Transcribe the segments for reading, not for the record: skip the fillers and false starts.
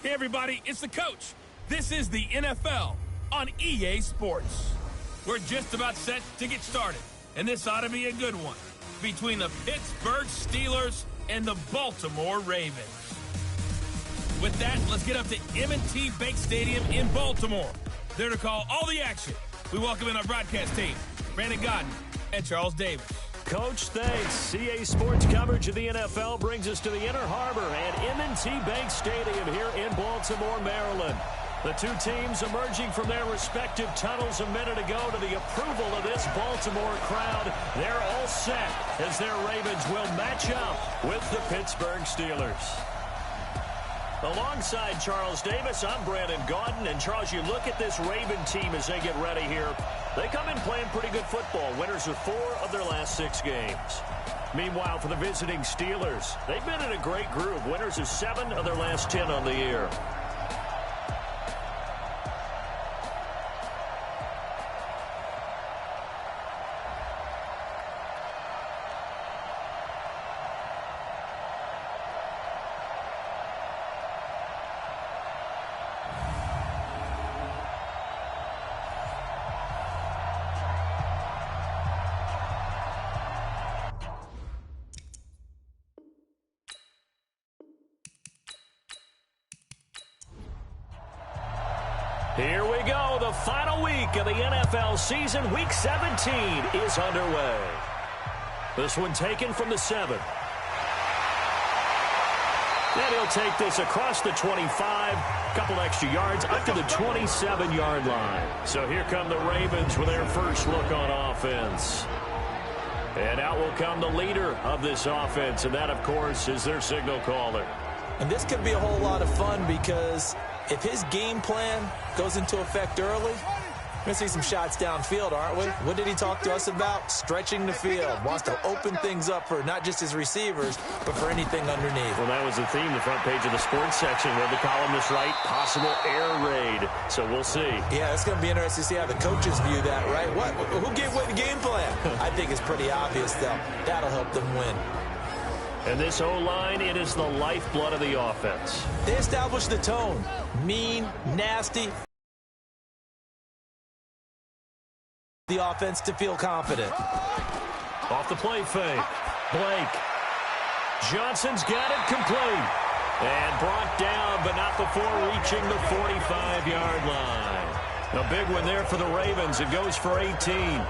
Hey, everybody, it's the coach. This is the NFL on EA Sports. We're just about set to get started, and this ought to be a good one between the Pittsburgh Steelers and the Baltimore Ravens. With that, let's get up to M&T Bank Stadium in Baltimore. There to call all the action. We welcome in our broadcast team, Brandon Godden and Charles Davis. Coach, thanks. EA Sports coverage of the NFL brings us to the Inner Harbor and M&T Bank Stadium here in Baltimore, Maryland. The two teams emerging from their respective tunnels a minute ago to the approval of this Baltimore crowd. They're all set as their Ravens will match up with the Pittsburgh Steelers. Alongside Charles Davis, I'm Brandon Godden. And, Charles, you look at this Raven team as they get ready here. They come in playing pretty good football. Winners of 4 of their last 6 games. Meanwhile, for the visiting Steelers, they've been in a great group. Winners of 7 of their last 10 on the year. Here we go. The final week of the NFL season. Week 17 is underway. This one taken from the 7. And he'll take this across the 25. Couple extra yards up to the 27-yard line. So here come the Ravens with their first look on offense. And out will come the leader of this offense. And that, of course, is their signal caller. And this could be a whole lot of fun because if his game plan goes into effect early, we're going to see some shots downfield, aren't we? What did he talk to us about? Stretching the field. Wants to open things up for not just his receivers, but for anything underneath. Well, that was the theme, the front page of the sports section, where the columnist write possible air raid. So we'll see. Yeah, it's going to be interesting to see how the coaches view that, right? Who gave away the game plan? I think it's pretty obvious, though. That'll help them win. And this O-line, it is the lifeblood of the offense. They established the tone. Mean, nasty. The offense to feel confident. Off the play fake. Blake. Johnson's got it complete. And brought down, but not before reaching the 45-yard line. A big one there for the Ravens. It goes for 18.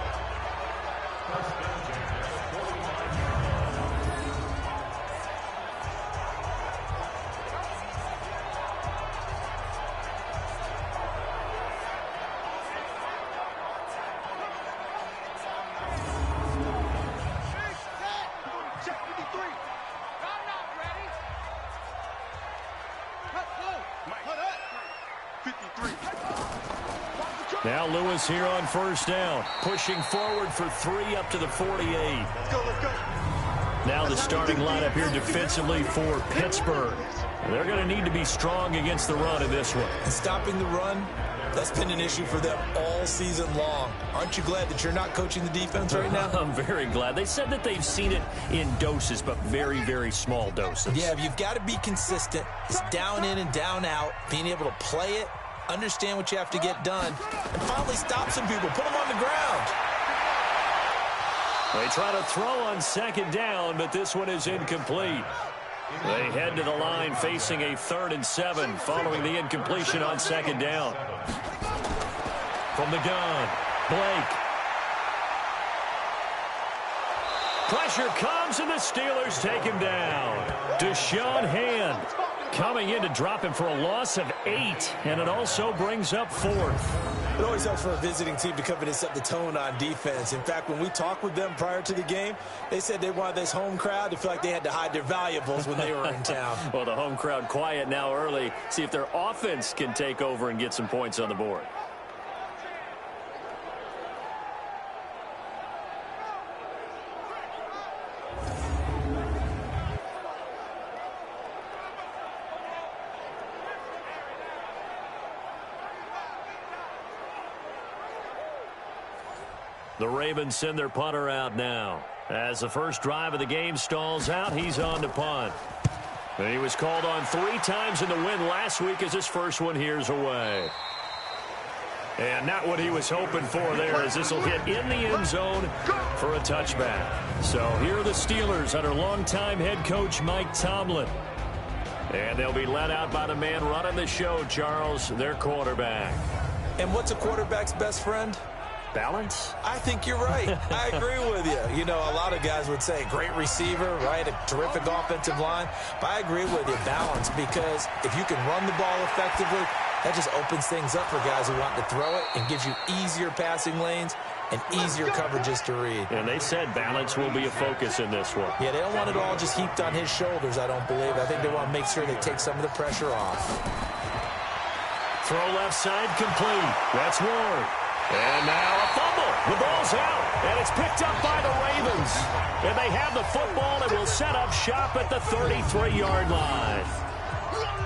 Now Lewis here on first down, pushing forward for 3 up to the 48. Let's go. Now the starting lineup here defensively for Pittsburgh. They're going to need to be strong against the run in this one. And stopping the run, that's been an issue for them all season long. Aren't you glad that you're not coaching the defense right now? I'm very glad. They said that they've seen it in doses, but very, very small doses. Yeah, you've got to be consistent. It's down in and down out, being able to play it, understand what you have to get done, and finally stop some people, put them on the ground. They try to throw on second down, but this one is incomplete. They head to the line facing a 3rd and 7 following the incompletion on second down. From the gun, Blake. Pressure comes, and the Steelers take him down. Deshaun Hand coming in to drop him for a loss of 8, and it also brings up 4th. It always helps for a visiting team to come in and set the tone on defense. In fact, when we talked with them prior to the game, they said they wanted this home crowd to feel like they had to hide their valuables when they were in town. Well, the home crowd quiet now early. See if their offense can take over and get some points on the board. The Ravens send their punter out now. As the first drive of the game stalls out, he's on to punt. And he was called on 3 times in the win last week as his first one here's away. And not what he was hoping for there, as this will hit in the end zone for a touchback. So here are the Steelers under longtime head coach Mike Tomlin. And they'll be led out by the man running the show, Charles, their quarterback. And what's a quarterback's best friend? Balance? I think you're right. I agree with you. You know, a lot of guys would say great receiver, right? A terrific offensive line. But I agree with you, balance, because if you can run the ball effectively, that just opens things up for guys who want to throw it and gives you easier passing lanes and easier coverages to read. And they said balance will be a focus in this one. Yeah, they don't want it all just heaped on his shoulders, I don't believe. I think they want to make sure they take some of the pressure off. Throw left side complete. That's Ward. And now a fumble. The ball's out, and it's picked up by the Ravens. And they have the football and will set up shop at the 33-yard line.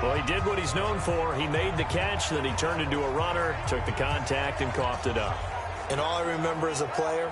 Well, he did what he's known for. He made the catch, then he turned into a runner, took the contact, and coughed it up. And all I remember as a player,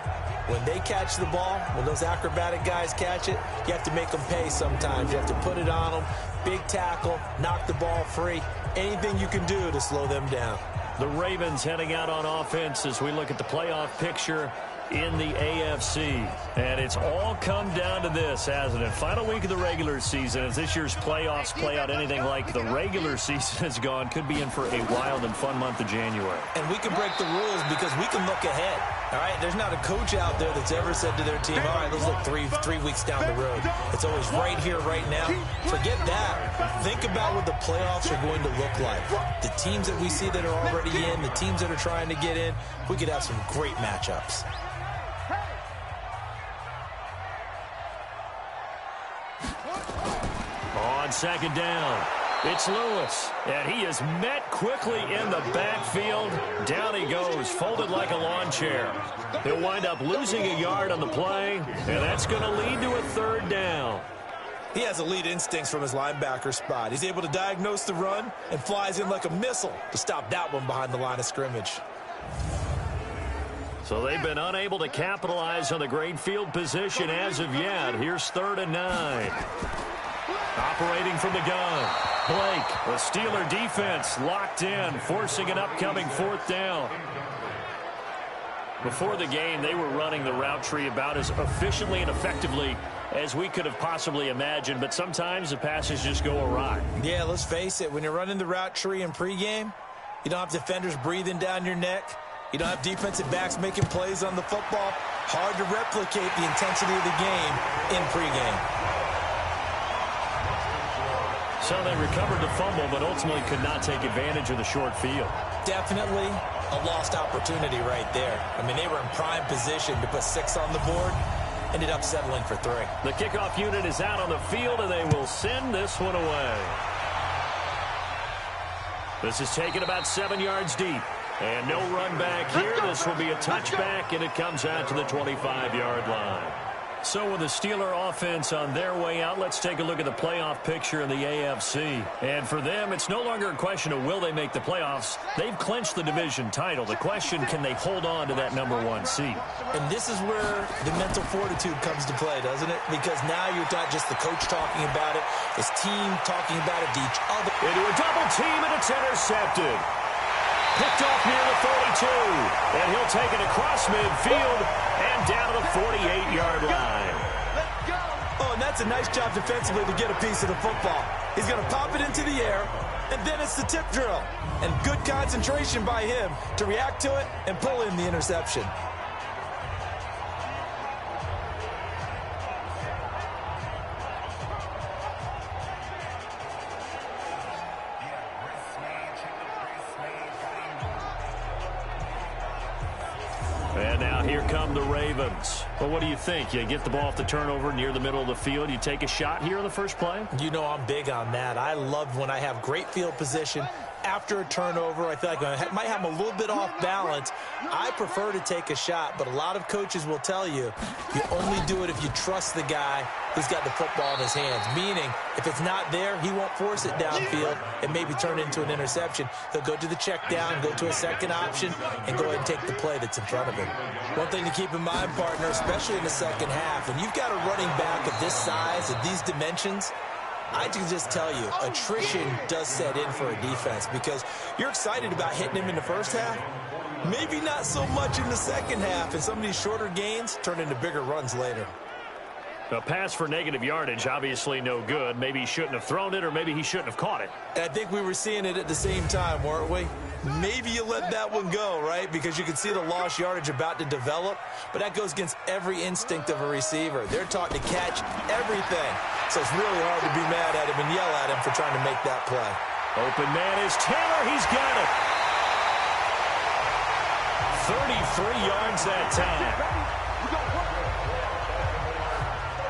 when they catch the ball, when those acrobatic guys catch it, you have to make them pay sometimes. You have to put it on them, big tackle, knock the ball free, anything you can do to slow them down. The Ravens heading out on offense as we look at the playoff picture in the AFC. And it's all come down to this, hasn't it? Final week of the regular season, as this year's playoffs play out anything like the regular season has gone, could be in for a wild and fun month of January. And we can break the rules because we can look ahead. All right, there's not a coach out there that's ever said to their team, all right, let's look three weeks down the road. It's always right here, right now. Forget that. Think about what the playoffs are going to look like. The teams that we see that are already in, the teams that are trying to get in, we could have some great matchups. On second down, it's Lewis, and he is met quickly in the backfield. Down he goes, folded like a lawn chair. He'll wind up losing a yard on the play, and that's going to lead to a third down. He has elite instincts from his linebacker spot. He's able to diagnose the run and flies in like a missile to stop that one behind the line of scrimmage. So they've been unable to capitalize on the great field position as of yet. Here's 3rd and 9. Operating from the gun, Blake, the Steeler defense locked in, forcing an upcoming 4th down. Before the game, they were running the route tree about as efficiently and effectively as we could have possibly imagined, but sometimes the passes just go awry. Yeah, let's face it, when you're running the route tree in pregame, you don't have defenders breathing down your neck. You don't have defensive backs making plays on the football. Hard to replicate the intensity of the game in pregame. So they recovered the fumble, but ultimately could not take advantage of the short field. Definitely a lost opportunity right there. I mean, they were in prime position to put 6 on the board. Ended up settling for 3. The kickoff unit is out on the field, and they will send this one away. This is taken about 7 yards deep. And no run back here. This will be a touchback, and it comes out to the 25-yard line. So with the Steeler offense on their way out, let's take a look at the playoff picture in the AFC. And for them, it's no longer a question of will they make the playoffs. They've clinched the division title. The question, can they hold on to that #1 seed? And this is where the mental fortitude comes to play, doesn't it? Because now you're not just the coach talking about it, this team talking about it to each other. Into a double team, and it's intercepted. Picked off near the 42, and he'll take it across midfield and down to the 48-yard line. Oh, and that's a nice job defensively to get a piece of the football. He's going to pop it into the air, and then it's the tip drill. And good concentration by him to react to it and pull in the interception. And now here come the Ravens. Well, what do you think? You get the ball off the turnover near the middle of the field. You take a shot here on the first play? You know I'm big on that. I love when I have great field position. After a turnover, I feel like I might have a little bit off balance. I prefer to take a shot, but a lot of coaches will tell you you only do it if you trust the guy who's got the football in his hands. Meaning, if it's not there, he won't force it downfield and maybe turn it into an interception. He'll go to the check down, go to a second option, and go ahead and take the play that's in front of him. One thing to keep in mind, partner, especially in the second half, when you've got a running back of this size, of these dimensions, I can just tell you, attrition does set in for a defense because you're excited about hitting him in the first half. Maybe not so much in the second half, and some of these shorter gains turn into bigger runs later. A pass for negative yardage, obviously no good. Maybe he shouldn't have thrown it, or maybe he shouldn't have caught it. And I think we were seeing it at the same time, weren't we? Maybe you let that one go, right? Because you can see the lost yardage about to develop, but that goes against every instinct of a receiver. They're taught to catch everything. So it's really hard to be mad at him and yell at him for trying to make that play. Open man is Taylor. He's got it. 33 yards that time.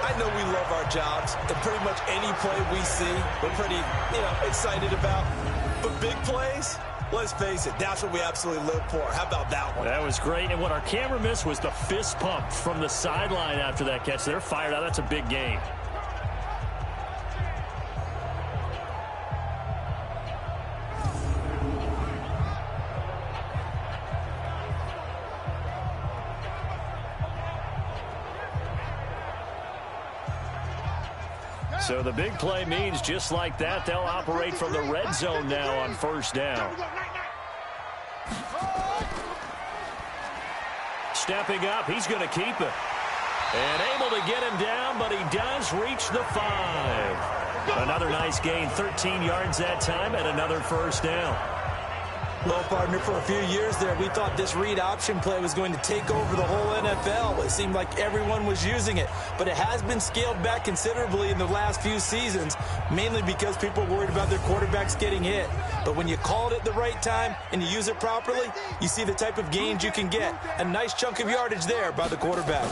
I know we love our jobs, and pretty much any play we see, we're pretty, excited about. But big plays, let's face it, that's what we absolutely live for. How about that one? That was great, and what our camera missed was the fist pump from the sideline after that catch. They're fired out. That's a big game. So the big play means just like that, they'll operate from the red zone now on first down. Stepping up, he's going to keep it. And able to get him down, but he does reach the 5. Another nice gain, 13 yards that time, and another first down. Well, partner, for a few years there, we thought this read option play was going to take over the whole NFL. It seemed like everyone was using it, but it has been scaled back considerably in the last few seasons, mainly because people are worried about their quarterbacks getting hit. But when you call it at the right time and you use it properly, you see the type of gains you can get. A nice chunk of yardage there by the quarterback.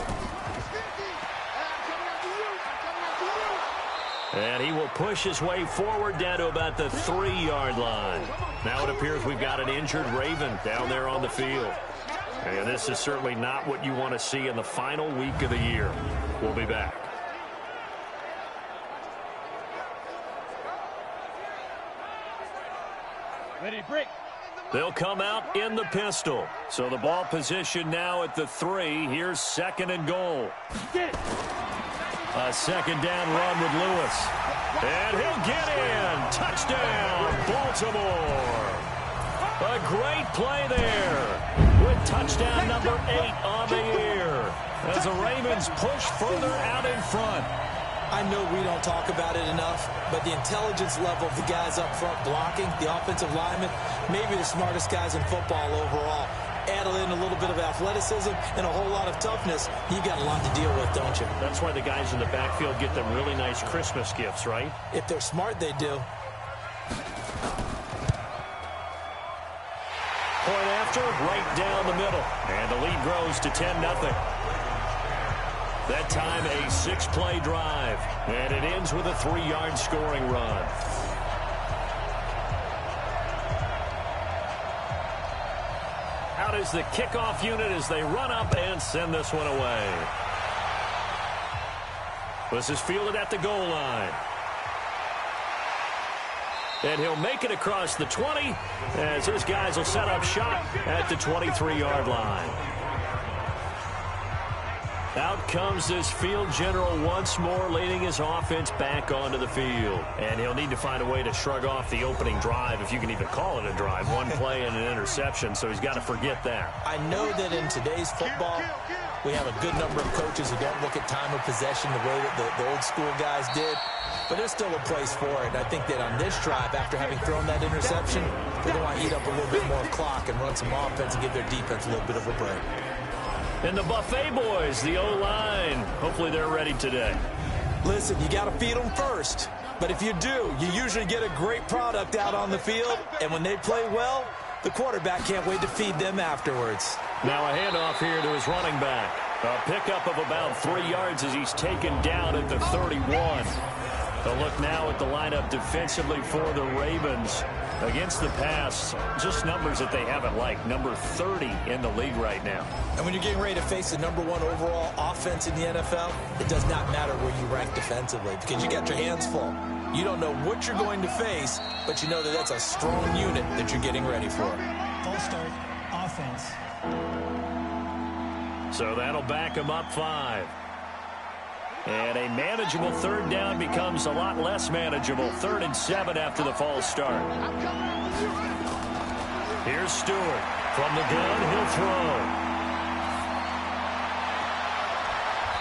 And he will push his way forward down to about the 3-yard line. Now it appears we've got an injured Raven down there on the field. And this is certainly not what you want to see in the final week of the year. We'll be back. Ready, break. They'll come out in the pistol. So the ball position now at the 3. Here's 2nd and goal. A second down run with Lewis. And he'll get in. Touchdown, Baltimore. A great play there with touchdown number 8 on the year as the Ravens push further out in front. I know we don't talk about it enough, but the intelligence level of the guys up front blocking, the offensive linemen, maybe the smartest guys in football overall. Add in a little bit of athleticism and a whole lot of toughness, you got a lot to deal with, don't you? That's why the guys in the backfield get them really nice Christmas gifts, right? If they're smart, they do. Point after, right down the middle. And the lead grows to 10-0. That time a 6-play drive. And it ends with a 3-yard scoring run. Out is the kickoff unit as they run up and send this one away. This is fielded at the goal line. And he'll make it across the 20 as his guys will set up shop at the 23-yard line. Out comes this field general once more, leading his offense back onto the field. And he'll need to find a way to shrug off the opening drive, if you can even call it a drive. One play and an interception, so he's got to forget that. I know that in today's football, we have a good number of coaches who don't look at time of possession the way that the old school guys did. But there's still a place for it. And I think that on this drive, after having thrown that interception, they're going to want to eat up a little bit more clock and run some offense and give their defense a little bit of a break. And the Buffet boys, the O-line, hopefully they're ready today. Listen, you got to feed them first. But if you do, you usually get a great product out on the field. And when they play well, the quarterback can't wait to feed them afterwards. Now a handoff here to his running back. A pickup of about 3 yards as he's taken down at the 31. A look now at the lineup defensively for the Ravens. Against the pass, just numbers that they haven't liked. Number 30 in the league right now. And when you're getting ready to face the number 1 overall offense in the NFL, it does not matter where you rank defensively because you got your hands full. You don't know what you're going to face, but you know that that's a strong unit that you're getting ready for. False start, offense. So that'll back him up 5. And a manageable third down becomes a lot less manageable. 3rd and 7 after the false start. Here's Stewart. From the gun, he'll throw.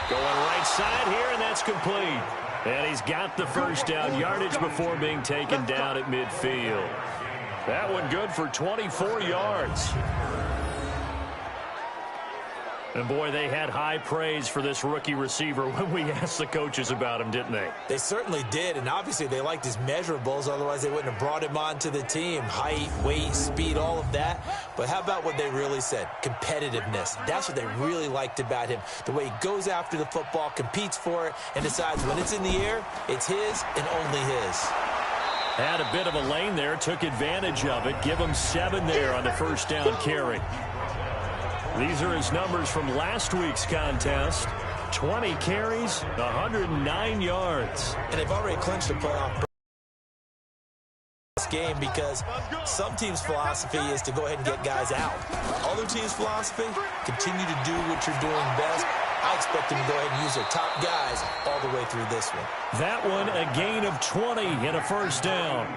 Going right side here, and that's complete. And he's got the first down yardage before being taken down at midfield. That one good for 24 yards. And, boy, they had high praise for this rookie receiver when we asked the coaches about him, didn't they? They certainly did, and obviously they liked his measurables. Otherwise, they wouldn't have brought him onto the team. Height, weight, speed, all of that. But how about what they really said? Competitiveness. That's what they really liked about him. The way he goes after the football, competes for it, and decides when it's in the air, it's his and only his. Had a bit of a lane there, took advantage of it. Give him 7 there on the first down carry. These are his numbers from last week's contest. 20 carries, 109 yards. And they've already clinched a playoff this game because some teams' philosophy is to go ahead and get guys out. Other teams' philosophy, continue to do what you're doing best. I expect them to go ahead and use their top guys all the way through this one. That one, a gain of 20 and a first down.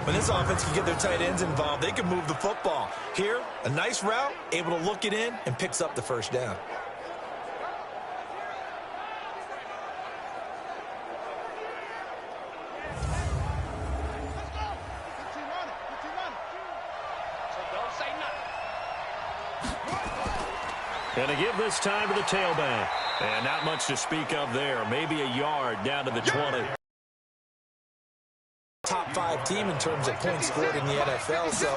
When this offense can get their tight ends involved, they can move the football. Here, a nice route, able to look it in, and picks up the first down. And to give this time to the tailback. And not much to speak of there. Maybe a yard down to the 20. Top 5 team in terms of points scored in the NFL. So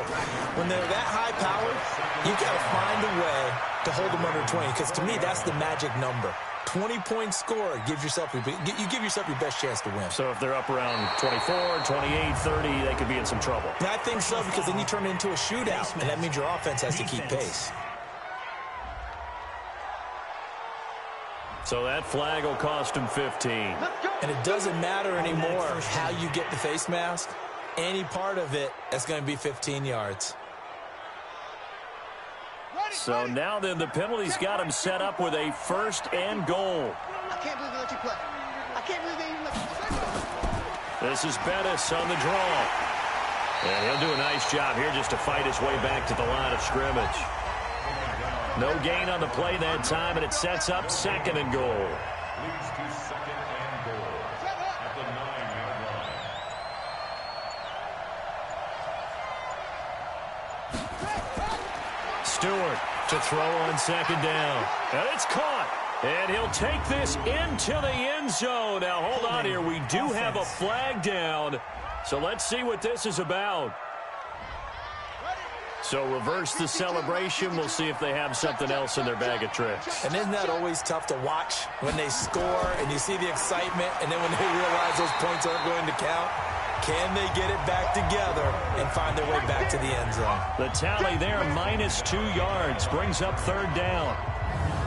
when they're that high powered, you've got to find a way to hold them under 20. Because to me, that's the magic number. 20 points scored gives yourself you give yourself your best chance to win. So if they're up around 24, 28, 30, they could be in some trouble. And I think so, because then you turn it into a shootout, and that means your offense has to keep pace. So that flag will cost him 15. And it doesn't matter anymore how you get the face mask. Any part of it, that's going to be 15 yards. So now then the penalty's got him set up with a 1st and goal. I can't believe they let you play. I can't believe they even let you play. This is Bettis on the draw. And he'll do a nice job here just to fight his way back to the line of scrimmage. No gain on the play that time, and it sets up 2nd and goal. Stewart to throw on 2nd down. And it's caught. And he'll take this into the end zone. Now, hold on here. We do have a flag down. So let's see what this is about. So reverse the celebration. We'll see if they have something else in their bag of tricks. And isn't that always tough to watch when they score and you see the excitement, and then when they realize those points aren't going to count? Can they get it back together and find their way back to the end zone? The tally there, -2 yards, brings up 3rd down.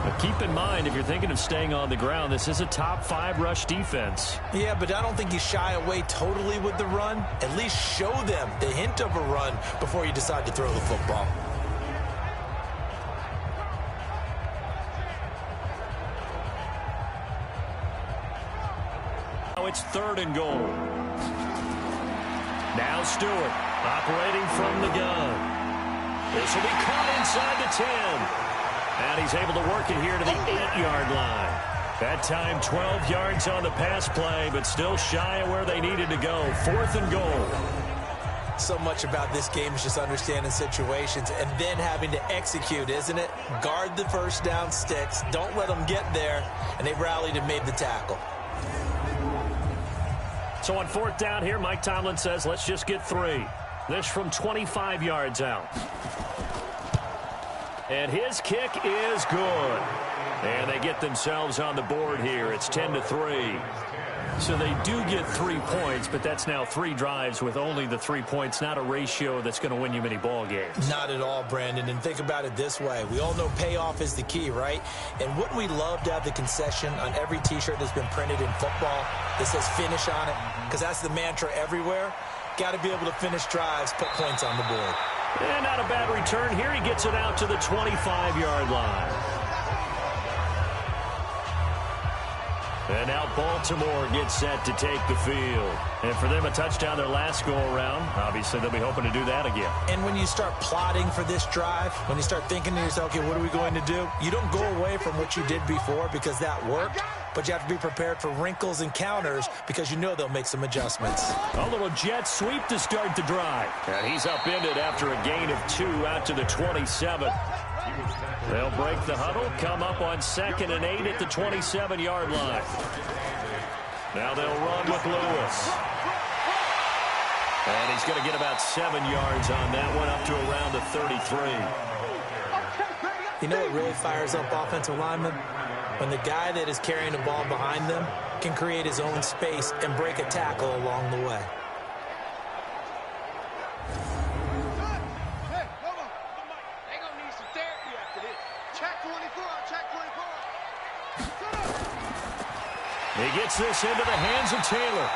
But keep in mind, if you're thinking of staying on the ground, this is a top 5 rush defense. Yeah, but I don't think you shy away totally with the run. At least show them the hint of a run before you decide to throw the football. Now it's 3rd and goal. Now Stewart operating from the gun. This will be caught inside the 10. And he's able to work it here to the 8-yard line. That time 12 yards on the pass play, but still shy of where they needed to go. 4th and goal. So much about this game is just understanding situations and then having to execute, isn't it? Guard the first down sticks. Don't let them get there. And they rallied and made the tackle. So on 4th down here, Mike Tomlin says, let's just get 3. This from 25 yards out. And his kick is good. And they get themselves on the board here. It's 10-3. So they do get 3 points, but that's now 3 drives with only the 3 points, not a ratio that's going to win you many ball games. Not at all, Brandon. And think about it this way. We all know payoff is the key, right? And wouldn't we love to have the concession on every T-shirt that's been printed in football that says finish on it? Because that's the mantra everywhere. Got to be able to finish drives, put points on the board. And not a bad return here. He gets it out to the 25-yard line. And now Baltimore gets set to take the field. And for them, a touchdown their last go-around. Obviously, they'll be hoping to do that again. And when you start plotting for this drive, when you start thinking to yourself, okay, what are we going to do? You don't go away from what you did before because that worked, but you have to be prepared for wrinkles and counters because you know they'll make some adjustments. A little jet sweep to start the drive. And he's upended after a gain of 2 out to the 27. They'll break the huddle, come up on 2nd and 8 at the 27-yard line. Now they'll run with Lewis. And he's going to get about 7 yards on that one, up to around the 33. You know what really fires up offensive linemen? When the guy that is carrying the ball behind them can create his own space and break a tackle along the way. He gets this into the hands of Taylor.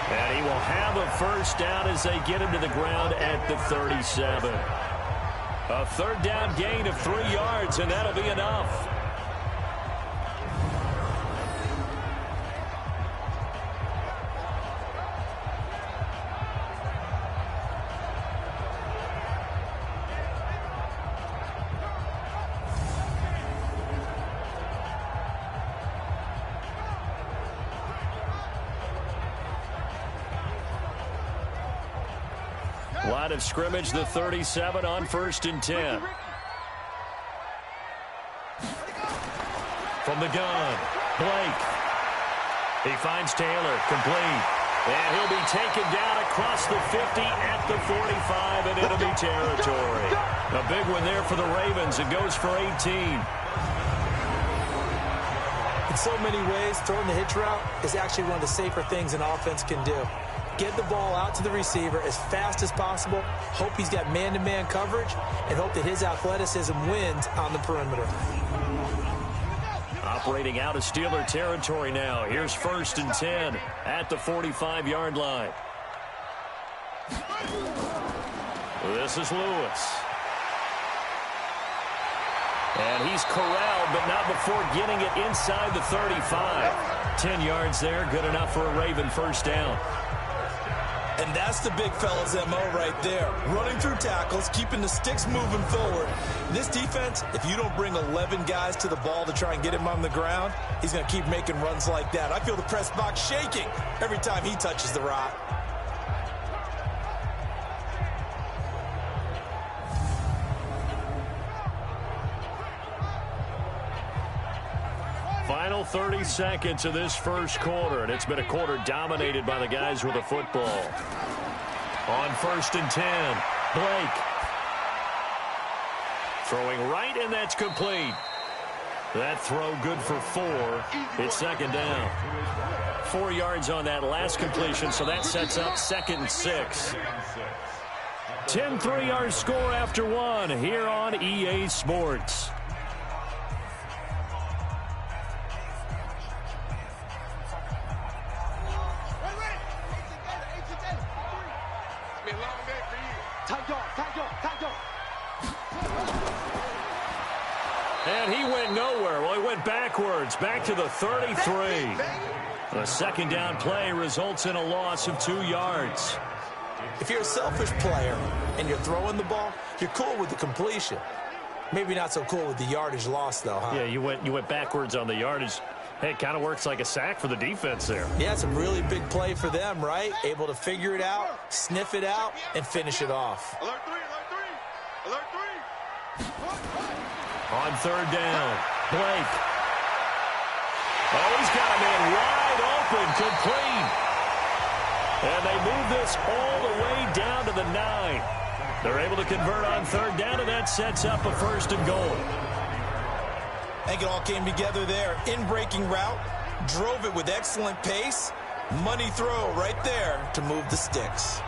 And he will have a first down as they get him to the ground at the 37. A 3rd down gain of 3 yards, and that'll be enough. Line of scrimmage, the 37 on 1st and 10. From the gun, Blake. He finds Taylor, complete. And he'll be taken down across the 50 at the 45 and enemy territory. A big one there for the Ravens. It goes for 18. In so many ways, throwing the hitch route is actually one of the safer things an offense can do. Get the ball out to the receiver as fast as possible, hope he's got man-to-man coverage, and hope that his athleticism wins on the perimeter. Operating out of Steeler territory now. Here's 1st and 10 at the 45-yard line. This is Lewis. And he's corralled, but not before getting it inside the 35. 10 yards there, good enough for a Raven first down. And that's the big fella's MO right there. Running through tackles, keeping the sticks moving forward. This defense, if you don't bring 11 guys to the ball to try and get him on the ground, he's going to keep making runs like that. I feel the press box shaking every time he touches the rock. Final 30 seconds of this first quarter, and it's been a quarter dominated by the guys with the football. On 1st and 10, Blake. Throwing right, and that's complete. That throw good for 4. It's 2nd down. 4 yards on that last completion, so that sets up 2nd and 6. 10-3 our score after 1 here on EA Sports. And he went nowhere. Well, he went backwards, back to the 33. The 2nd down play results in a loss of 2 yards. If you're a selfish player and you're throwing the ball, you're cool with the completion. Maybe not so cool with the yardage loss, though, huh? Yeah, you went backwards on the yardage. Hey, it kind of works like a sack for the defense there. Yeah, it's a really big play for them, right? Able to figure it out, sniff it out, and finish it off. Alert 3, alert 3, alert 3. On 3rd down, Blake. Oh, he's got a man wide open, complete. And they move this all the way down to the 9. They're able to convert on 3rd down, and that sets up a 1st and goal. I think it all came together there. In-breaking route, drove it with excellent pace. Money throw right there to move the sticks.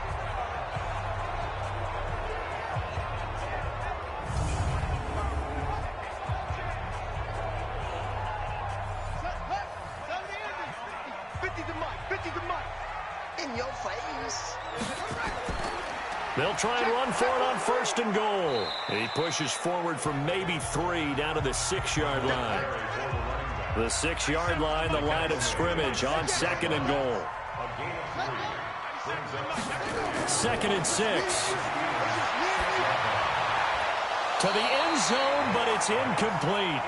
They'll try and run for it on 1st and goal. He pushes forward from maybe 3 down to the 6-yard line. The 6-yard line, the line of scrimmage on 2nd and goal. 2nd and 6. To the end zone, but it's incomplete.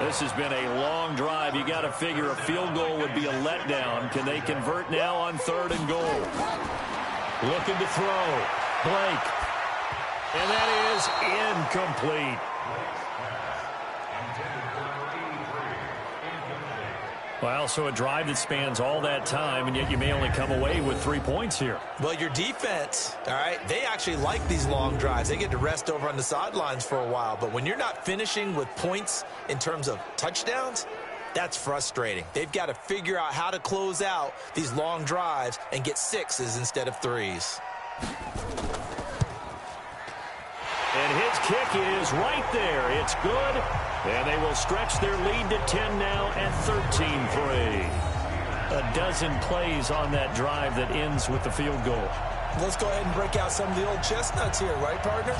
This has been a long drive. You got to figure a field goal would be a letdown. Can they convert now on 3rd and goal? Looking to throw. Blake. And that is incomplete. Well, so a drive that spans all that time, and yet you may only come away with 3 points here. Well, your defense, all right, they actually like these long drives. They get to rest over on the sidelines for a while. But when you're not finishing with points in terms of touchdowns, that's frustrating. They've got to figure out how to close out these long drives and get 6s instead of 3s. And his kick is right there. It's good. And they will stretch their lead to 10 now at 13-3. A dozen plays on that drive that ends with the field goal. Let's go ahead and break out some of the old chestnuts here, right, partner?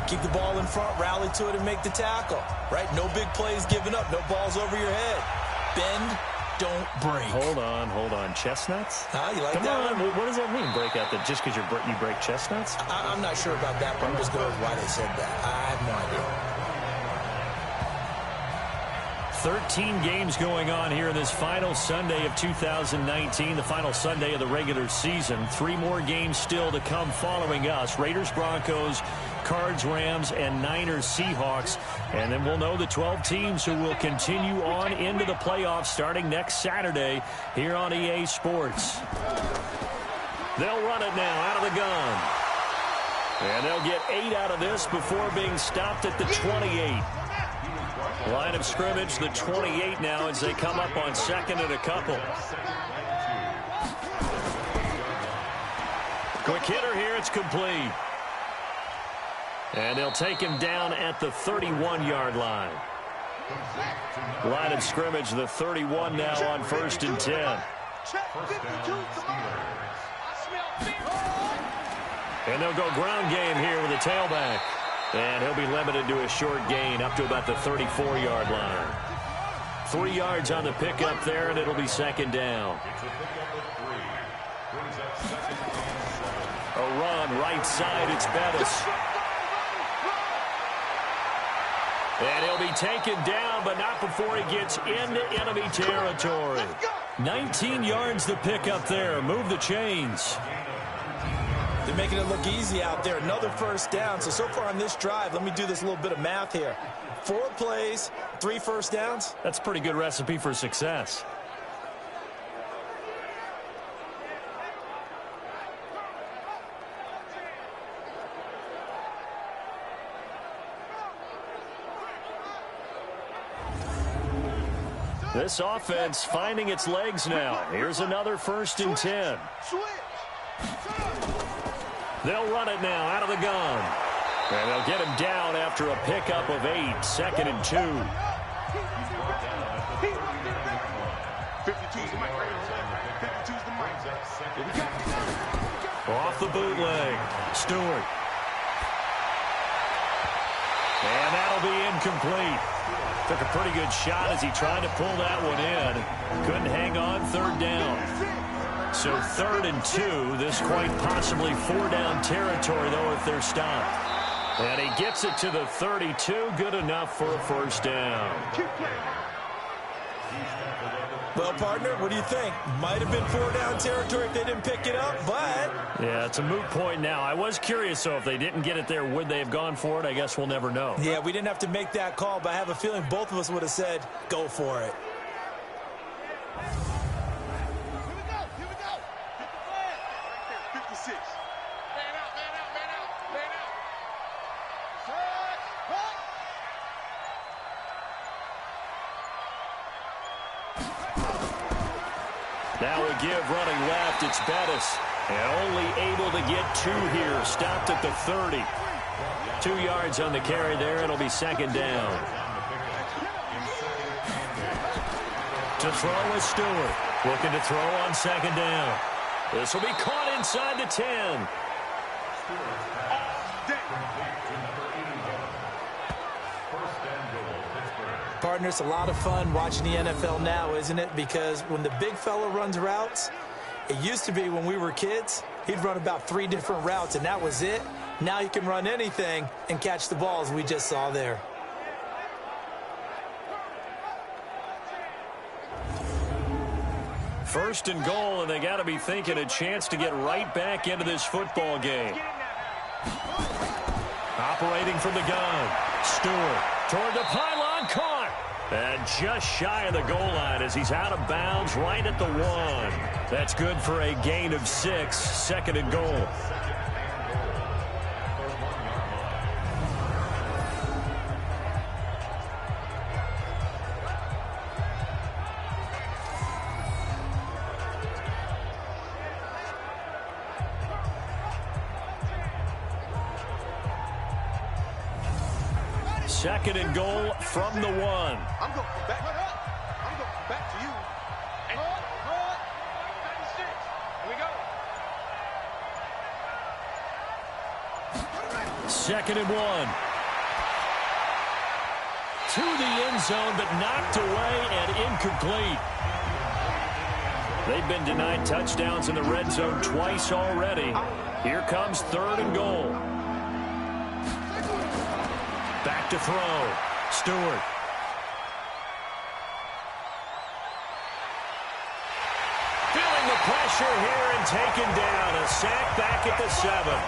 Keep the ball in front, rally to it, and make the tackle, right? No big plays given up, no balls over your head. Bend, don't break. Hold on. Chestnuts? You like Come that on. one? What does that mean, break out? That just because you break chestnuts? I'm not sure about that, but I'm just going with why they said that. I have no idea. 13 games going on here in this final Sunday of 2019, the final Sunday of the regular season. 3 more games still to come following us. Raiders, Broncos, Cards, Rams, and Niners, Seahawks. And then we'll know the 12 teams who will continue on into the playoffs starting next Saturday here on EA Sports. They'll run it now out of the gun. And they'll get 8 out of this before being stopped at the 28. Line of scrimmage, the 28 now as they come up on 2nd and a couple. Quick hitter here, it's complete. And they'll take him down at the 31-yard line. Line of scrimmage, the 31 now on 1st and 10. And they'll go ground game here with a tailback. And he'll be limited to a short gain up to about the 34-yard line. 3 yards on the pickup there, and it'll be 2nd down. A run right side, it's Bettis. And he'll be taken down, but not before he gets into enemy territory. 19 yards the pickup there. Move the chains. They're making it look easy out there. Another 1st down. So far on this drive, let me do this little bit of math here. 4 plays, 3 first downs. That's a pretty good recipe for success. This offense finding its legs now. Here's another 1st and 10. They'll run it now out of the gun. And they'll get him down after a pickup of 8. 2nd and 2. Off the bootleg. Stewart. And that'll be incomplete. Took a pretty good shot as he tried to pull that one in. Couldn't hang on. 3rd down. So 3rd and 2, this quite possibly 4-down territory, though, if they're stopped. And he gets it to the 32, good enough for a 1st down. Well, partner, what do you think? Might have been 4-down territory if they didn't pick it up, but... Yeah, it's a moot point now. I was curious, though, if they didn't get it there, would they have gone for it? I guess we'll never know. Yeah, we didn't have to make that call, but I have a feeling both of us would have said, go for it. Now we give running left. It's Bettis. And only able to get 2 here. Stopped at the 30. 2 yards on the carry there. It'll be 2nd down. To throw is Stewart. Looking to throw on 2nd down. This will be caught inside the 10. Partner, it's a lot of fun watching the NFL now, isn't it? Because when the big fella runs routes, it used to be when we were kids, he'd run about 3 different routes, and that was it. Now he can run anything and catch the balls we just saw there. First and goal, and they got to be thinking a chance to get right back into this football game. Operating from the gun. Stewart toward the pylon, caught. And just shy of the goal line as he's out of bounds right at the 1. That's good for a gain of 6, second and goal. Second and goal from the 1. I'm going back. I'm going back to you. Here we go. Second and 1. To the end zone, but knocked away and incomplete. They've been denied touchdowns in the red zone twice already. Here comes third and goal. Back to throw. Stewart. Feeling the pressure here and taken down. A sack back at the 7.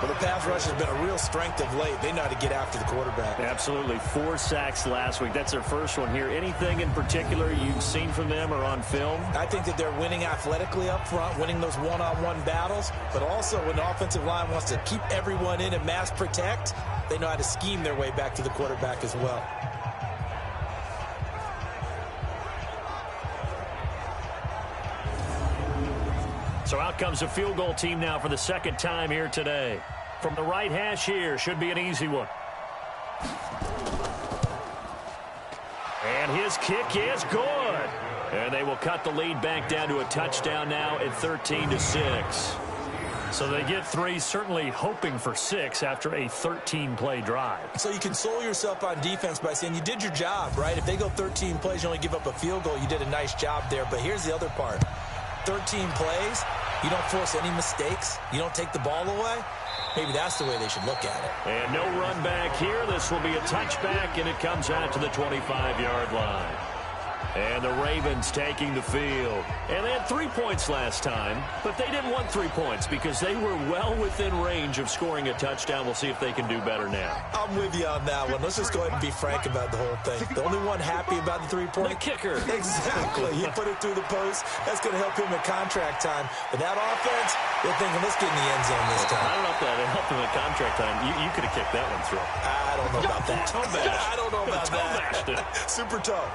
Well, the pass rush has been a real strength of late. They know how to get after the quarterback. Absolutely. 4 sacks last week. That's their first one here. Anything in particular you've seen from them or on film? I think that they're winning athletically up front, winning those one-on-one battles, but also when the offensive line wants to keep everyone in and mass protect, they know how to scheme their way back to the quarterback as well. So out comes a field goal team now for the second time here today. From the right hash here, should be an easy one. And his kick is good. And they will cut the lead back down to a touchdown now at 13-6. So they get 3, certainly hoping for 6 after a 13-play drive. So you console yourself on defense by saying you did your job, right? If they go 13 plays, you only give up a field goal, you did a nice job there. But here's the other part. 13 plays, you don't force any mistakes, you don't take the ball away. Maybe that's the way they should look at it. And no run back here. This will be a touchback, and it comes out to the 25-yard line. And the Ravens taking the field. And they had 3 points last time, but they didn't want 3 points because they were well within range of scoring a touchdown. We'll see if they can do better now. I'm with you on that one. Let's just go ahead and be frank about the whole thing. The only one happy about the 3-point? The kicker. Exactly. He put it through the post. That's going to help him at contract time. But that offense, they're thinking, let's get in the end zone this time. I don't know if that helped him at contract time. You could have kicked that one through. I don't know about that. I don't know about that. Super toe.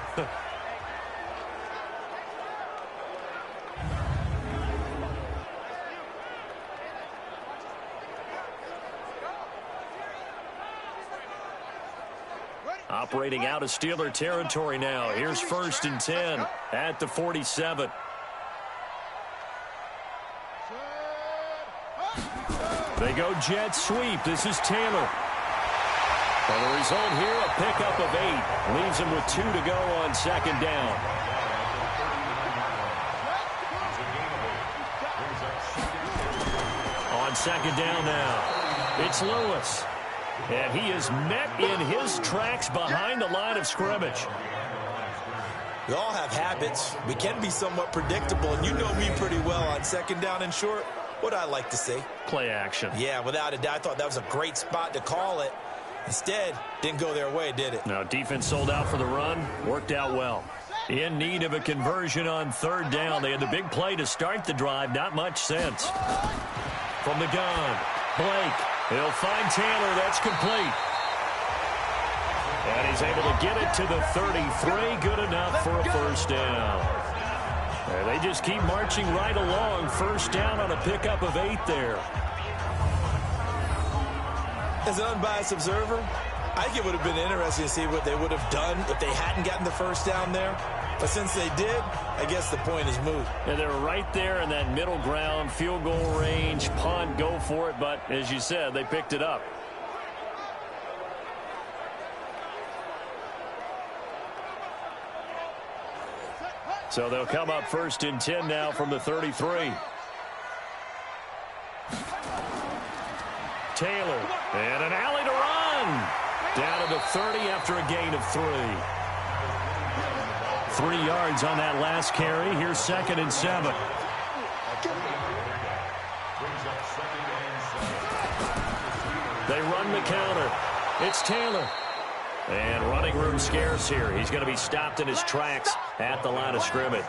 Operating out of Steeler territory now. Here's 1st and 10 at the 47. They go jet sweep. This is Taylor. Well, the result here, a pickup of 8. Leaves him with 2 to go on second down. On second down now, it's Lewis. And he is met in his tracks behind the line of scrimmage. We all have habits. We can be somewhat predictable, and you know me pretty well on second down and short. What I like to see. Play action. Yeah, without a doubt. I thought that was a great spot to call it. Instead, didn't go their way, did it? Now, defense sold out for the run. Worked out well. In need of a conversion on third down. They had the big play to start the drive. Not much sense. From the gun, Blake. He'll find Taylor. That's complete. And he's able to get it to the 33. Good enough for a first down. And they just keep marching right along. First down on a pickup of 8 there. As an unbiased observer, I think it would have been interesting to see what they would have done if they hadn't gotten the first down there. But since they did, I guess the point is moot. And they were right there in that middle ground, field goal range, punt, go for it. But as you said, they picked it up. So they'll come up 1st and 10 now from the 33. Taylor, and an alley to run. Down to the 30 after a gain of 3. 3 yards on that last carry. Here's 2nd and 7. They run the counter. It's Taylor. And running room scarce here. He's going to be stopped in his tracks at the line of scrimmage.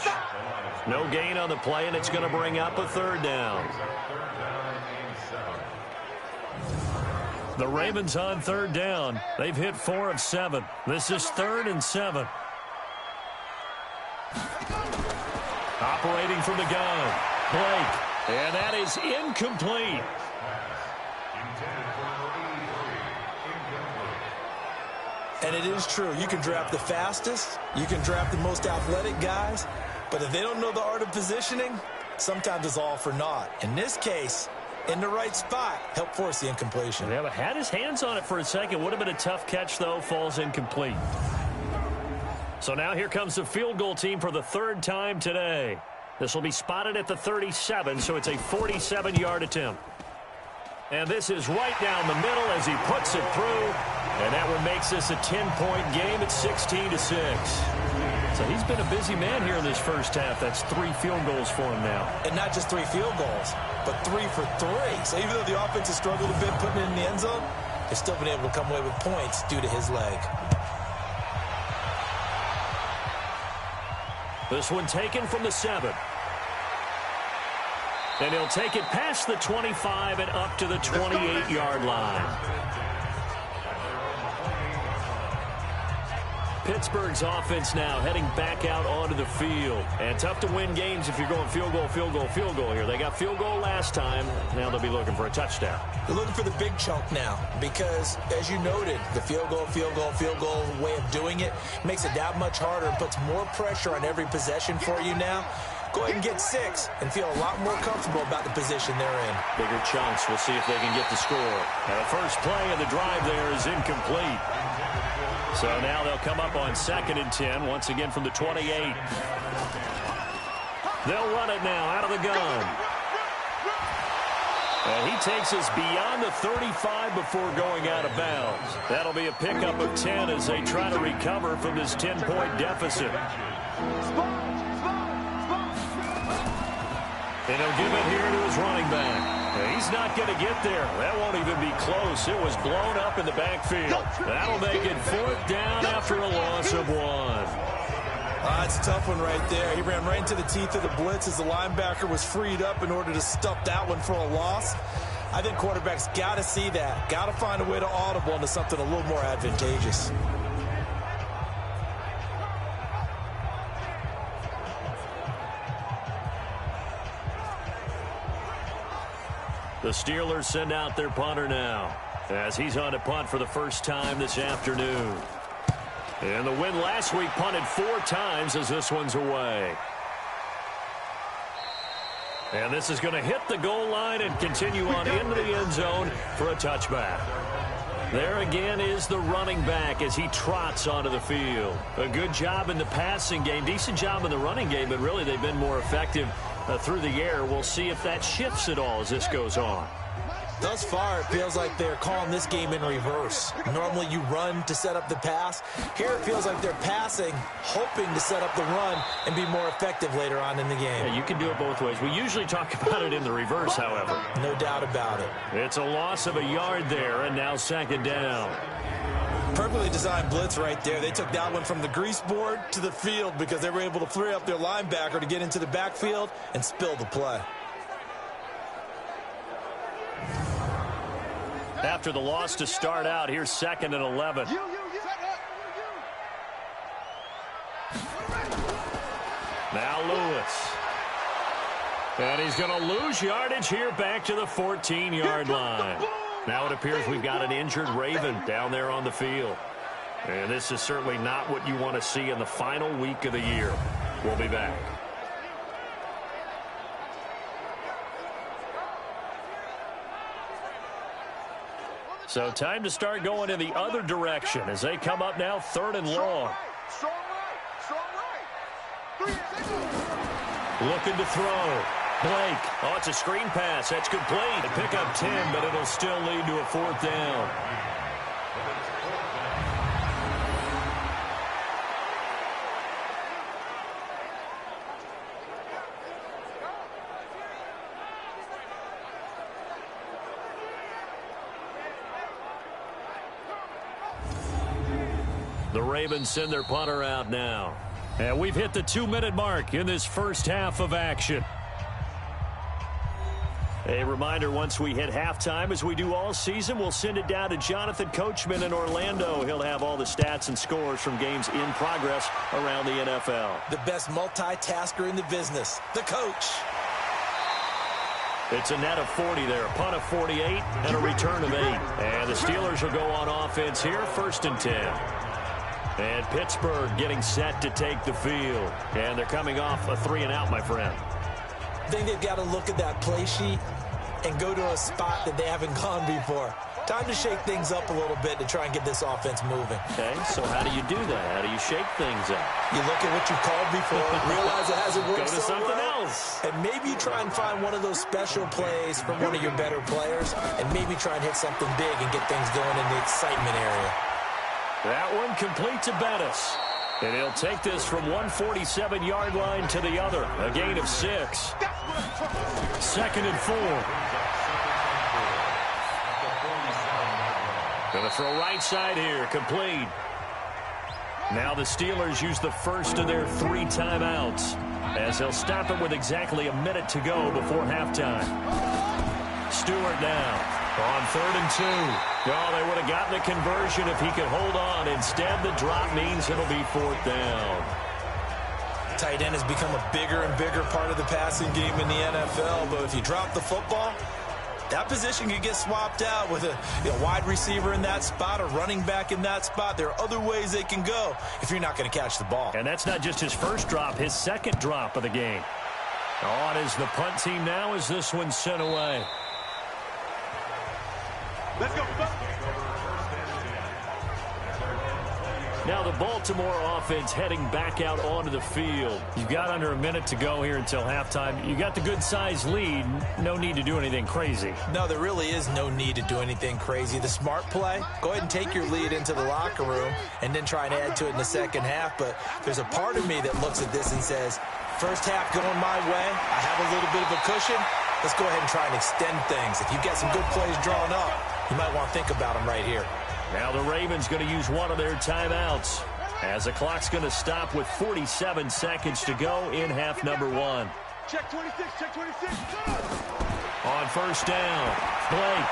No gain on the play, and it's going to bring up a 3rd down. The Ravens on 3rd down. They've hit 4 of 7. This is 3rd and 7. Operating from the gun, Blake. And that is incomplete. And it is true. You can draft the fastest. You can draft the most athletic guys. But if they don't know the art of positioning, sometimes it's all for naught. In this case, in the right spot, help force the incompletion. Yeah, but had his hands on it for a second. Would have been a tough catch, though. Falls incomplete. So now here comes the field goal team for the 3rd time today. This will be spotted at the 37, so it's a 47-yard attempt. And this is right down the middle as he puts it through. And that one makes this a 10-point game at 16-6. So he's been a busy man here in this first half. That's 3 field goals for him now. And not just 3 field goals, but 3 for 3. So even though the offense has struggled a bit putting it in the end zone, they've still been able to come away with points due to his leg. This one taken from the 7. And he'll take it past the 25 and up to the 28-yard line. Pittsburgh's offense now heading back out onto the field. And tough to win games if you're going field goal, field goal, field goal here. They got field goal last time. Now they'll be looking for a touchdown. They're looking for the big chunk now because, as you noted, the field goal way of doing it makes it that much harder and puts more pressure on every possession for you now. Go ahead and get 6 and feel a lot more comfortable about the position they're in. Bigger chunks. We'll see if they can get the score. And the first play of the drive there is incomplete. So now they'll come up on 2nd and 10, once again from the 28. They'll run it now out of the gun. And he takes us beyond the 35 before going out of bounds. That'll be a pickup of 10 as they try to recover from this 10-point deficit. And he'll give it here to his running back. He's not going to get there. That won't even be close. It was blown up in the backfield. That'll make it 4th down after a loss of 1. It's a tough one right there. He ran right into the teeth of the blitz as the linebacker was freed up in order to stuff that one for a loss. I think quarterbacks got to see that. Got to find a way to audible into something a little more advantageous. The Steelers send out their punter now as he's on to punt for the first time this afternoon. And the win last week punted 4 times as this one's away. And this is going to hit the goal line and continue on into the end zone for a touchback. There again is the running back as he trots onto the field. A good job in the passing game, decent job in the running game, but really they've been more effective through the air. We'll see if that shifts at all as this goes on. Thus far, it feels like they're calling this game in reverse. Normally you run to set up the pass. Here it feels like they're passing, hoping to set up the run and be more effective later on in the game. Yeah, you can do it both ways. We usually talk about it in the reverse, however. No doubt about it. It's a loss of a yard there, and now 2nd down. Perfectly designed blitz right there. They took that one from the grease board to the field because they were able to free up their linebacker to get into the backfield and spill the play. After the loss to start out, here's 2nd and 11. Now Lewis. And he's going to lose yardage here back to the 14-yard line. Now it appears we've got an injured Raven down there on the field. And this is certainly not what you want to see in the final week of the year. We'll be back. So time to start going in the other direction as they come up now 3rd and long. Looking to throw. Blake. Oh, it's a screen pass. That's complete. They pick up 10, but it'll still lead to a 4th down. The Ravens send their punter out now. And we've hit the 2-minute mark in this first half of action. A reminder, once we hit halftime, as we do all season, we'll send it down to Jonathan Coachman in Orlando. He'll have all the stats and scores from games in progress around the NFL. The best multitasker in the business, the coach. It's a net of 40 there, a punt of 48, and a return of 8. And the Steelers will go on offense here, 1st and 10. And Pittsburgh getting set to take the field. And they're coming off a 3-and-out, my friend. I think they've got to look at that play sheet and go to a spot that they haven't gone before. Time to shake things up a little bit to try and get this offense moving. Okay, so how do you do that? How do you shake things up? You look at what you called before, realize it hasn't worked Go to so something well, else. and maybe you try and find one of those special plays from one of your better players, and maybe try and hit something big and get things going in the excitement area. That one complete to Bettis. And he'll take this from 147-yard line to the other. A gain of 6. 2nd and 4. Going to throw right side here. Complete. Now the Steelers use the first of their 3 timeouts, as they'll stop it with exactly a minute to go before halftime. Stewart now. On 3rd and 2. Well, they would have gotten the conversion if he could hold on. Instead, the drop means it'll be 4th down. Tight end has become a bigger and bigger part of the passing game in the NFL, but if you drop the football, that position could get swapped out with a wide receiver in that spot, a running back in that spot. There are other ways they can go if you're not going to catch the ball. And that's not just his first drop, his 2nd drop of the game. On is the punt team now as this one's sent away. Let's go. Now the Baltimore offense heading back out onto the field. You've got under a minute to go here until halftime. You got the good-sized lead. No need to do anything crazy. No, there really is no need to do anything crazy. The smart play, go ahead and take your lead into the locker room and then try and add to it in the second half. But there's a part of me that looks at this and says, first half going my way. I have a little bit of a cushion. Let's go ahead and try and extend things. If you've got some good plays drawn up, you might want to think about them right here. Now the Ravens going to use one of their timeouts, as the clock's going to stop with 47 seconds to go in half number 1. Check 26, check 26. On 1st down, Blake.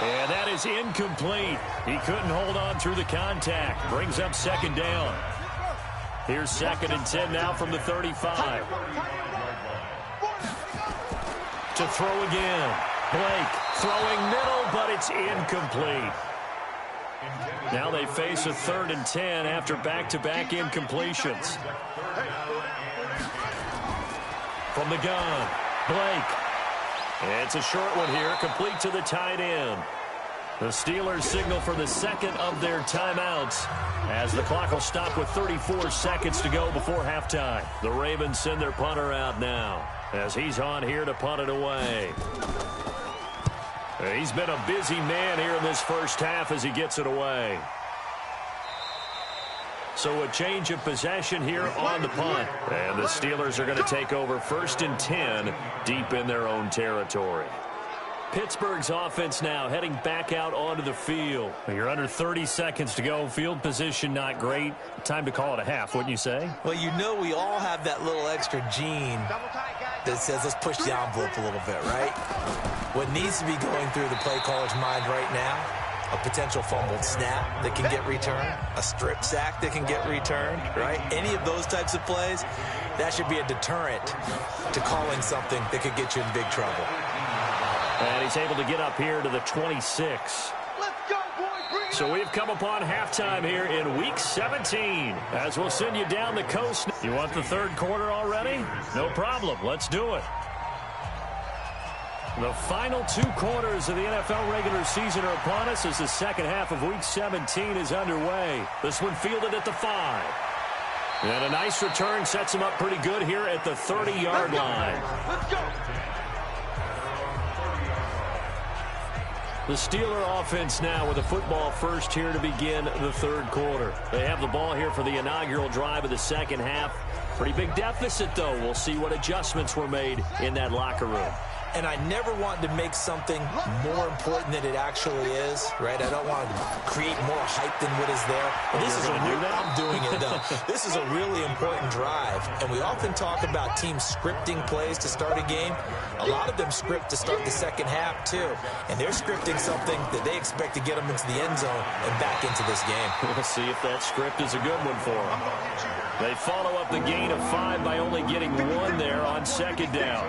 And that is incomplete. He couldn't hold on through the contact. Brings up 2nd down. Here's 2nd and 10 now from the 35. To throw again. Blake throwing middle, but it's incomplete. Now they face a 3rd and 10 after back-to-back incompletions. From the gun, Blake. It's a short one here, complete to the tight end. The Steelers signal for the 2nd of their timeouts, as the clock will stop with 34 seconds to go before halftime. The Ravens send their punter out now, as he's on here to punt it away. He's been a busy man here in this first half as he gets it away. So a change of possession here on the punt. And the Steelers are going to take over 1st and 10 deep in their own territory. Pittsburgh's offense now heading back out onto the field. You're under 30 seconds to go. Field position not great. Time to call it a half, wouldn't you say? Well, you know we all have that little extra gene that says let's push the envelope a little bit, right? What needs to be going through the play caller's mind right now, a potential fumbled snap that can get returned, a strip sack that can get returned, right? Any of those types of plays, that should be a deterrent to calling something that could get you in big trouble. And he's able to get up here to the 26. So we've come upon halftime here in Week 17, as we'll send you down the coast. You want the 3rd quarter already? No problem. Let's do it. The final 2 quarters of the NFL regular season are upon us as the 2nd half of Week 17 is underway. This one fielded at the 5. And a nice return sets him up pretty good here at the 30-yard line. Let's go. The Steeler offense now with a football first here to begin the third quarter. They have the ball here for the inaugural drive of the second half. Pretty big deficit, though. We'll see what adjustments were made in that locker room. And I never want to make something more important than it actually is, right? I don't want to create more hype than what is there. This is I'm doing it, though. This is a really important drive, and we often talk about teams scripting plays to start a game. A lot of them script to start the second half, too, and they're scripting something that they expect to get them into the end zone and back into this game. We'll see if that script is a good one for them. They follow up the gain of 5 by only getting 1 there on second down.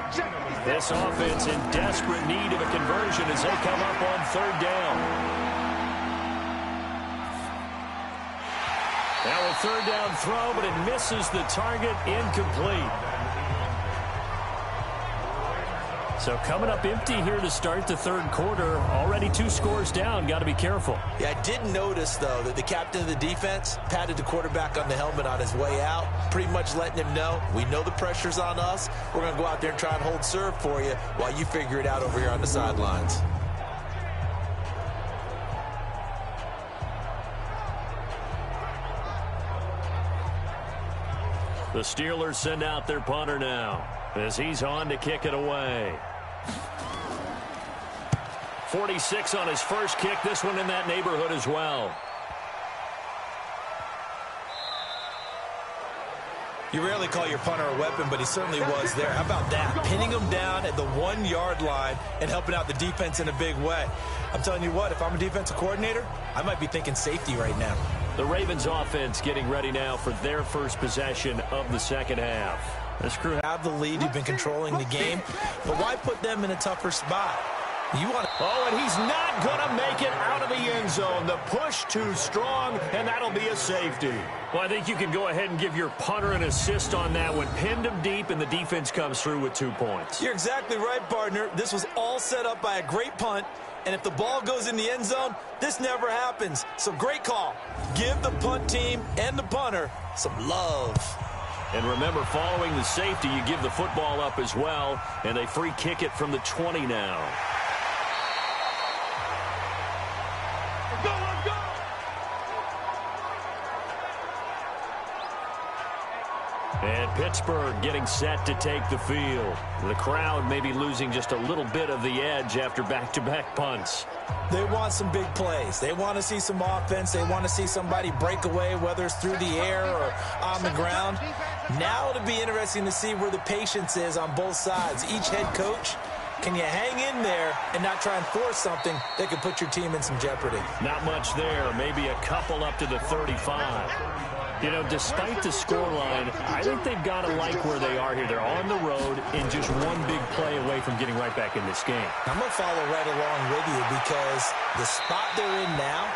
This offense in desperate need of a conversion as they come up on third down. Now a third down throw, but it misses the target, incomplete. So coming up empty here to start the third quarter. Already 2 scores down. Got to be careful. Yeah, I did notice, though, that the captain of the defense patted the quarterback on the helmet on his way out, pretty much letting him know, we know the pressure's on us. We're going to go out there and try and hold serve for you while you figure it out over here on the sidelines. The Steelers send out their punter now as he's on to kick it away. 46 on his first kick. This one in that neighborhood as well. You rarely call your punter a weapon, but he certainly was there. How about that? Pinning him down at the 1-yard line and helping out the defense in a big way. I'm telling you what, if I'm a defensive coordinator, I might be thinking safety right now. The Ravens offense getting ready now for their first possession of the second half. This crew have the lead. You've been controlling the game, but why put them in a tougher spot? You want to... Oh, and he's not going to make it out of the end zone. The push too strong, and that'll be a safety. Well, I think you can go ahead and give your punter an assist on that one. Pinned him deep, and the defense comes through with 2 points. You're exactly right, partner. This was all set up by a great punt, and if the ball goes in the end zone, this never happens. So great call. Give the punt team and the punter some love. And remember, following the safety, you give the football up as well, and they free kick it from the 20 now. Let's go. And Pittsburgh getting set to take the field. The crowd may be losing just a little bit of the edge after back-to-back punts. They want some big plays. They want to see some offense. They want to see somebody break away, whether it's through the air or on the ground. Now it'll be interesting to see where the patience is on both sides. Each head coach, can you hang in there and not try and force something that could put your team in some jeopardy? Not much there. Maybe a couple up to the 35. You know, despite the scoreline, I think they've got to like where they are here. They're on the road and just one big play away from getting right back in this game. I'm going to follow right along with you because the spot they're in now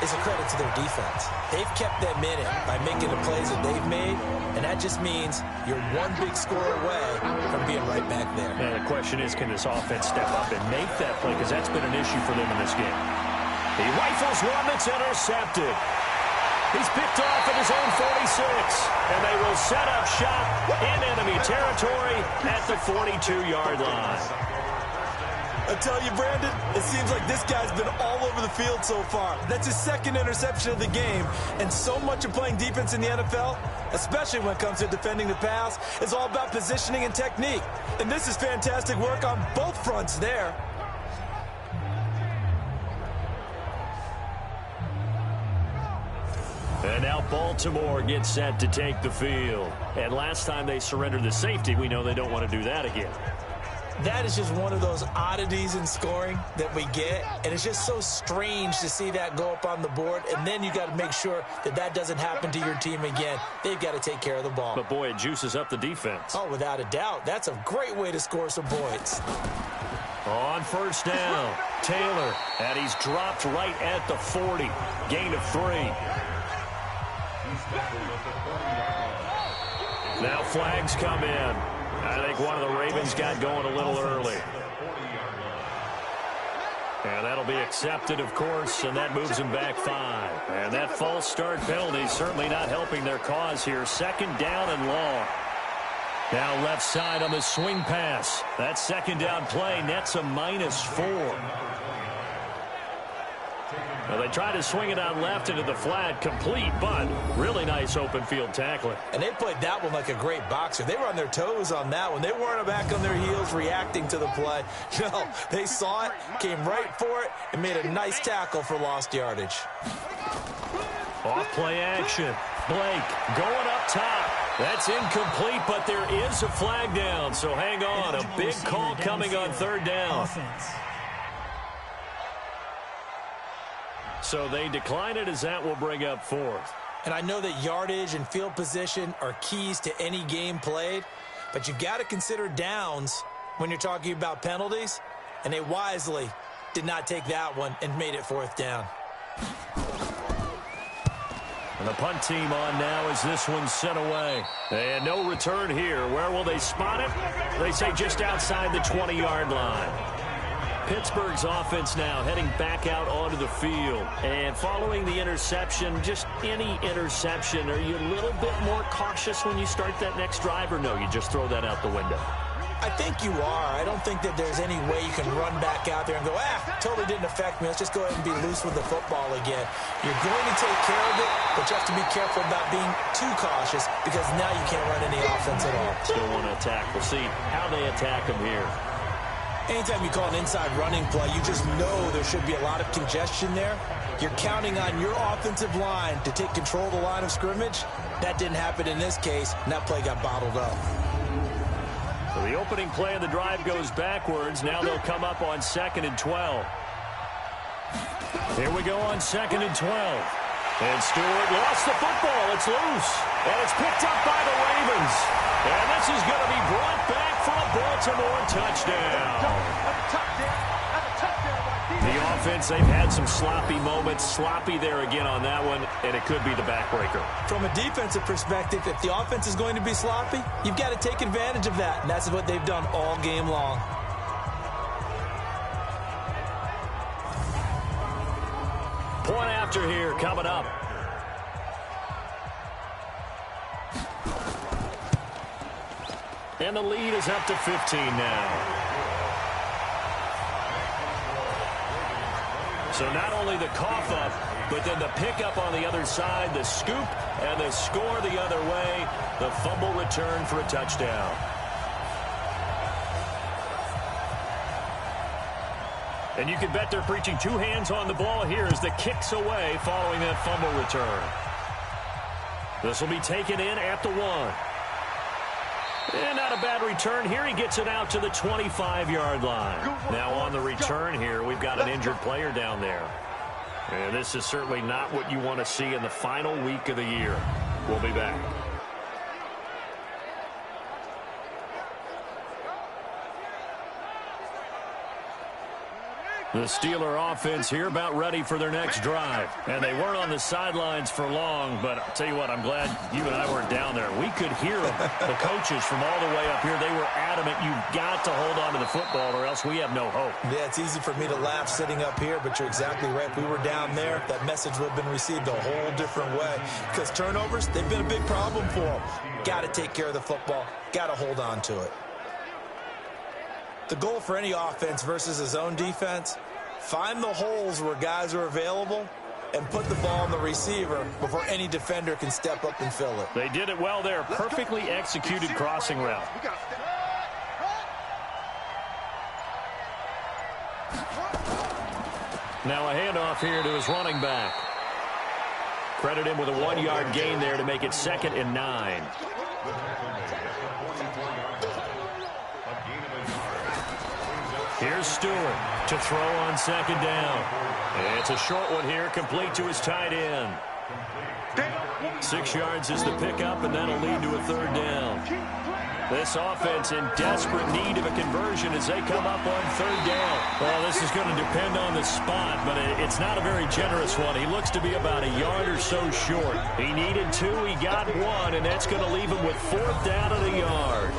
is a credit to their defense. They've kept them in it by making the plays that they've made, and that just means you're one big score away from being right back there. And the question is, can this offense step up and make that play? Because that's been an issue for them in this game. He rifles one that's intercepted. He's picked off at his own 46, and they will set up shop in enemy territory at the 42-yard line. I tell you, Brandon, it seems like this guy's been all over the field so far. That's his second interception of the game, and so much of playing defense in the NFL, especially when it comes to defending the pass, is all about positioning and technique. And this is fantastic work on both fronts there. And now Baltimore gets set to take the field. And last time they surrendered the safety, we know they don't want to do that again. That is just one of those oddities in scoring that we get, and it's just so strange to see that go up on the board, and then you got to make sure that that doesn't happen to your team again. They've got to take care of the ball. But, boy, it juices up the defense. Oh, without a doubt. That's a great way to score some points. On first down, Taylor, and he's dropped right at the 40. Gain of 3. Now flags come in. I think one of the Ravens got going a little early. And that'll be accepted, of course, and that moves them back 5. And that false start penalty certainly not helping their cause here. 2nd down and long. Now left side on the swing pass. That 2nd down play nets a -4. Well, they tried to swing it out left into the flat, complete, but really nice open field tackling. And they played that one like a great boxer. They were on their toes on that one. They weren't back on their heels reacting to the play. No, they saw it, came right for it, and made a nice tackle for lost yardage. Off play action. Blake going up top. That's incomplete, but there is a flag down, so hang on. A big call coming on 3rd down. So they decline it as that will bring up 4th. And I know that yardage and field position are keys to any game played, but you've got to consider downs when you're talking about penalties, and they wisely did not take that one and made it 4th down. And the punt team on now as this one's sent away. And no return here. Where will they spot it? They say just outside the 20-yard line. Pittsburgh's offense now heading back out onto the field. And following the interception, just any interception, are you a little bit more cautious when you start that next drive, or no, you just throw that out the window? I think you are. I don't think that there's any way you can run back out there and go, totally didn't affect me. Let's just go ahead and be loose with the football again. You're going to take care of it, but you have to be careful about being too cautious because now you can't run any offense at all. Still want to attack. We'll see how they attack them here. Anytime you call an inside running play, you just know there should be a lot of congestion there. You're counting on your offensive line to take control of the line of scrimmage. That didn't happen in this case, and that play got bottled up. So the opening play of the drive goes backwards. Now they'll come up on 2nd and 12. Here we go on 2nd and 12. And Stewart lost the football. It's loose. And it's picked up by the Ravens. And this is going to be brought back for a Baltimore touchdown. The offense, they've had some sloppy moments. Sloppy there again on that one, and it could be the backbreaker. From a defensive perspective, if the offense is going to be sloppy, you've got to take advantage of that, and that's what they've done all game long. Point after here coming up. And the lead is up to 15 now. So not only the cough up, but then the pickup on the other side, the scoop, and the score the other way, the fumble return for a touchdown. And you can bet they're preaching 2 hands on the ball here as the kick's away following that fumble return. This will be taken in at the 1. And not a bad return here. He gets it out to the 25-yard line. Now on the return here, we've got an injured player down there. And this is certainly not what you want to see in the final week of the year. We'll be back. The Steeler offense here about ready for their next drive. And they weren't on the sidelines for long, but I'll tell you what, I'm glad you and I weren't down there. We could hear them, the coaches from all the way up here. They were adamant, you've got to hold on to the football or else we have no hope. Yeah, it's easy for me to laugh sitting up here, but you're exactly right. If we were down there, that message would have been received a whole different way. Because turnovers, they've been a big problem for them. Got to take care of the football. Got to hold on to it. The goal for any offense versus a zone defense, find the holes where guys are available and put the ball on the receiver before any defender can step up and fill it. They did it well there. Perfectly executed crossing route. Now a handoff here to his running back. Credit him with a 1-yard gain there to make it 2nd and 9. Here's Stewart to throw on 2nd down. It's a short one here, complete to his tight end. 6 yards is the pickup, and that'll lead to a 3rd down. This offense in desperate need of a conversion as they come up on 3rd down. Well, this is going to depend on the spot, but it's not a very generous one. He looks to be about a yard or so short. He needed 2, he got 1, and that's going to leave him with 4th down and a yard.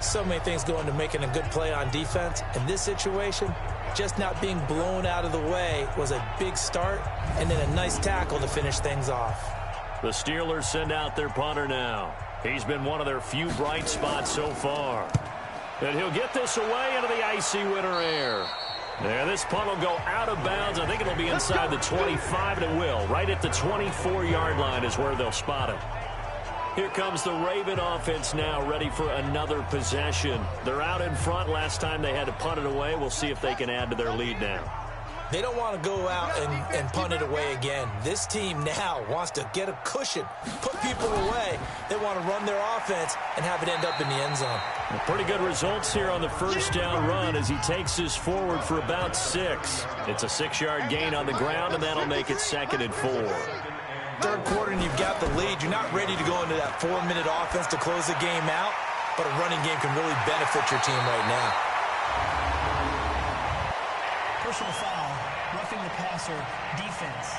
So many things go into making a good play on defense. In this situation, just not being blown out of the way was a big start, and then a nice tackle to finish things off. The Steelers send out their punter now. He's been one of their few bright spots so far. And he'll get this away into the icy winter air. There, this punt will go out of bounds. I think it'll be inside the 25, and it will. Right at the 24-yard line is where they'll spot it. Here comes the Raven offense now, ready for another possession. They're out in front. Last time they had to punt it away. We'll see if they can add to their lead now. They don't want to go out and punt it away again. This team now wants to get a cushion, put people away. They want to run their offense and have it end up in the end zone. Well, pretty good results here on the first down run as he takes this forward for about 6. It's a 6-yard gain on the ground, and that'll make it 2nd and 4. Third quarter, and you've got the lead. You're not ready to go into that 4-minute offense to close the game out, but a running game can really benefit your team right now. Personal foul, roughing the passer, defense.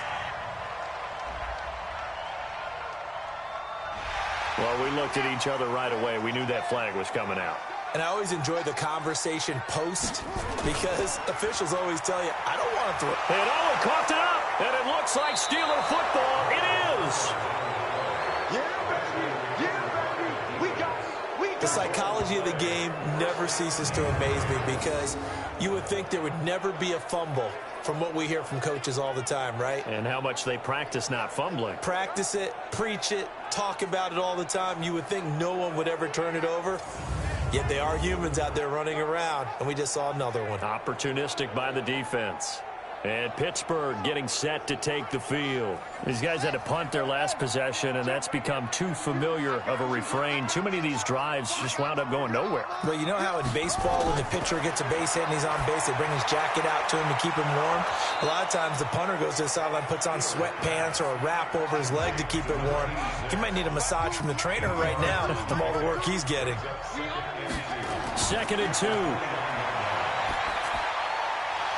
Well, we looked at each other right away. We knew that flag was coming out. And I always enjoy the conversation post because officials always tell you, I don't want to throw. And he coughed it up, and it looks like Steeler football. It is. Yeah, baby. Yeah, baby. We got it. The psychology of the game never ceases to amaze me because you would think there would never be a fumble from what we hear from coaches all the time, right? And how much they practice not fumbling. Practice it, preach it, talk about it all the time. You would think no one would ever turn it over. Yet they are humans out there running around, and we just saw another one. Opportunistic by the defense. And Pittsburgh getting set to take the field. These guys had to punt their last possession, and that's become too familiar of a refrain. Too many of these drives just wound up going nowhere. Well, you know how in baseball, when the pitcher gets a base hit and he's on base, they bring his jacket out to him to keep him warm? A lot of times the punter goes to the sideline, puts on sweatpants or a wrap over his leg to keep it warm. He might need a massage from the trainer right now from all the work he's getting. 2nd and 2.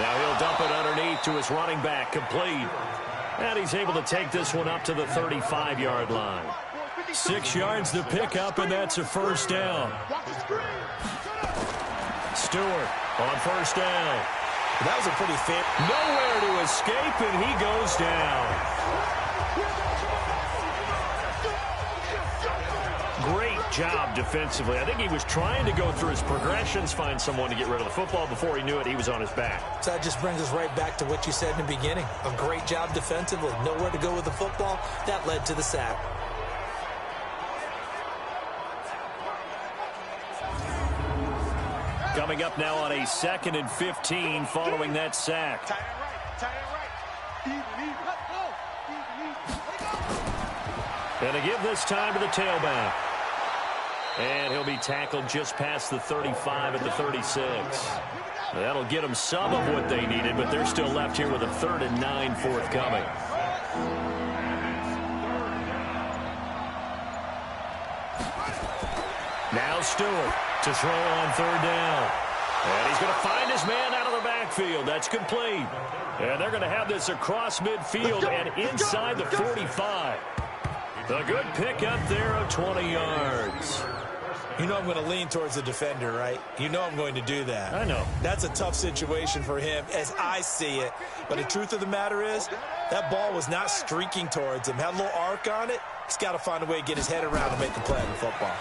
Now he'll dump it underneath to his running back, complete. And he's able to take this one up to the 35-yard line. 6 yards to pick up, and that's a first down. Stewart on first down. That was a pretty fair. Nowhere to escape, and he goes down. Great job defensively. I think he was trying to go through his progressions, find someone to get rid of the football. Before he knew it, he was on his back. So that just brings us right back to what you said in the beginning. A great job defensively. Nowhere to go with the football. That led to the sack. Coming up now on a 2nd and 15 following that sack. Tight end right. Even. And to give this time to the tailback. And he'll be tackled just past the 35 at the 36. That'll get them some of what they needed, but they're still left here with a 3rd and 9 forthcoming. Now Stewart to throw on 3rd down. And he's going to find his man out of the backfield. That's complete. And they're going to have this across midfield and inside the 45. A good pickup there of 20 yards. You know I'm going to lean towards the defender, right? You know I'm going to do that. I know. That's a tough situation for him as I see it. But the truth of the matter is, that ball was not streaking towards him. Had a little arc on it. He's got to find a way to get his head around and make a play on the football.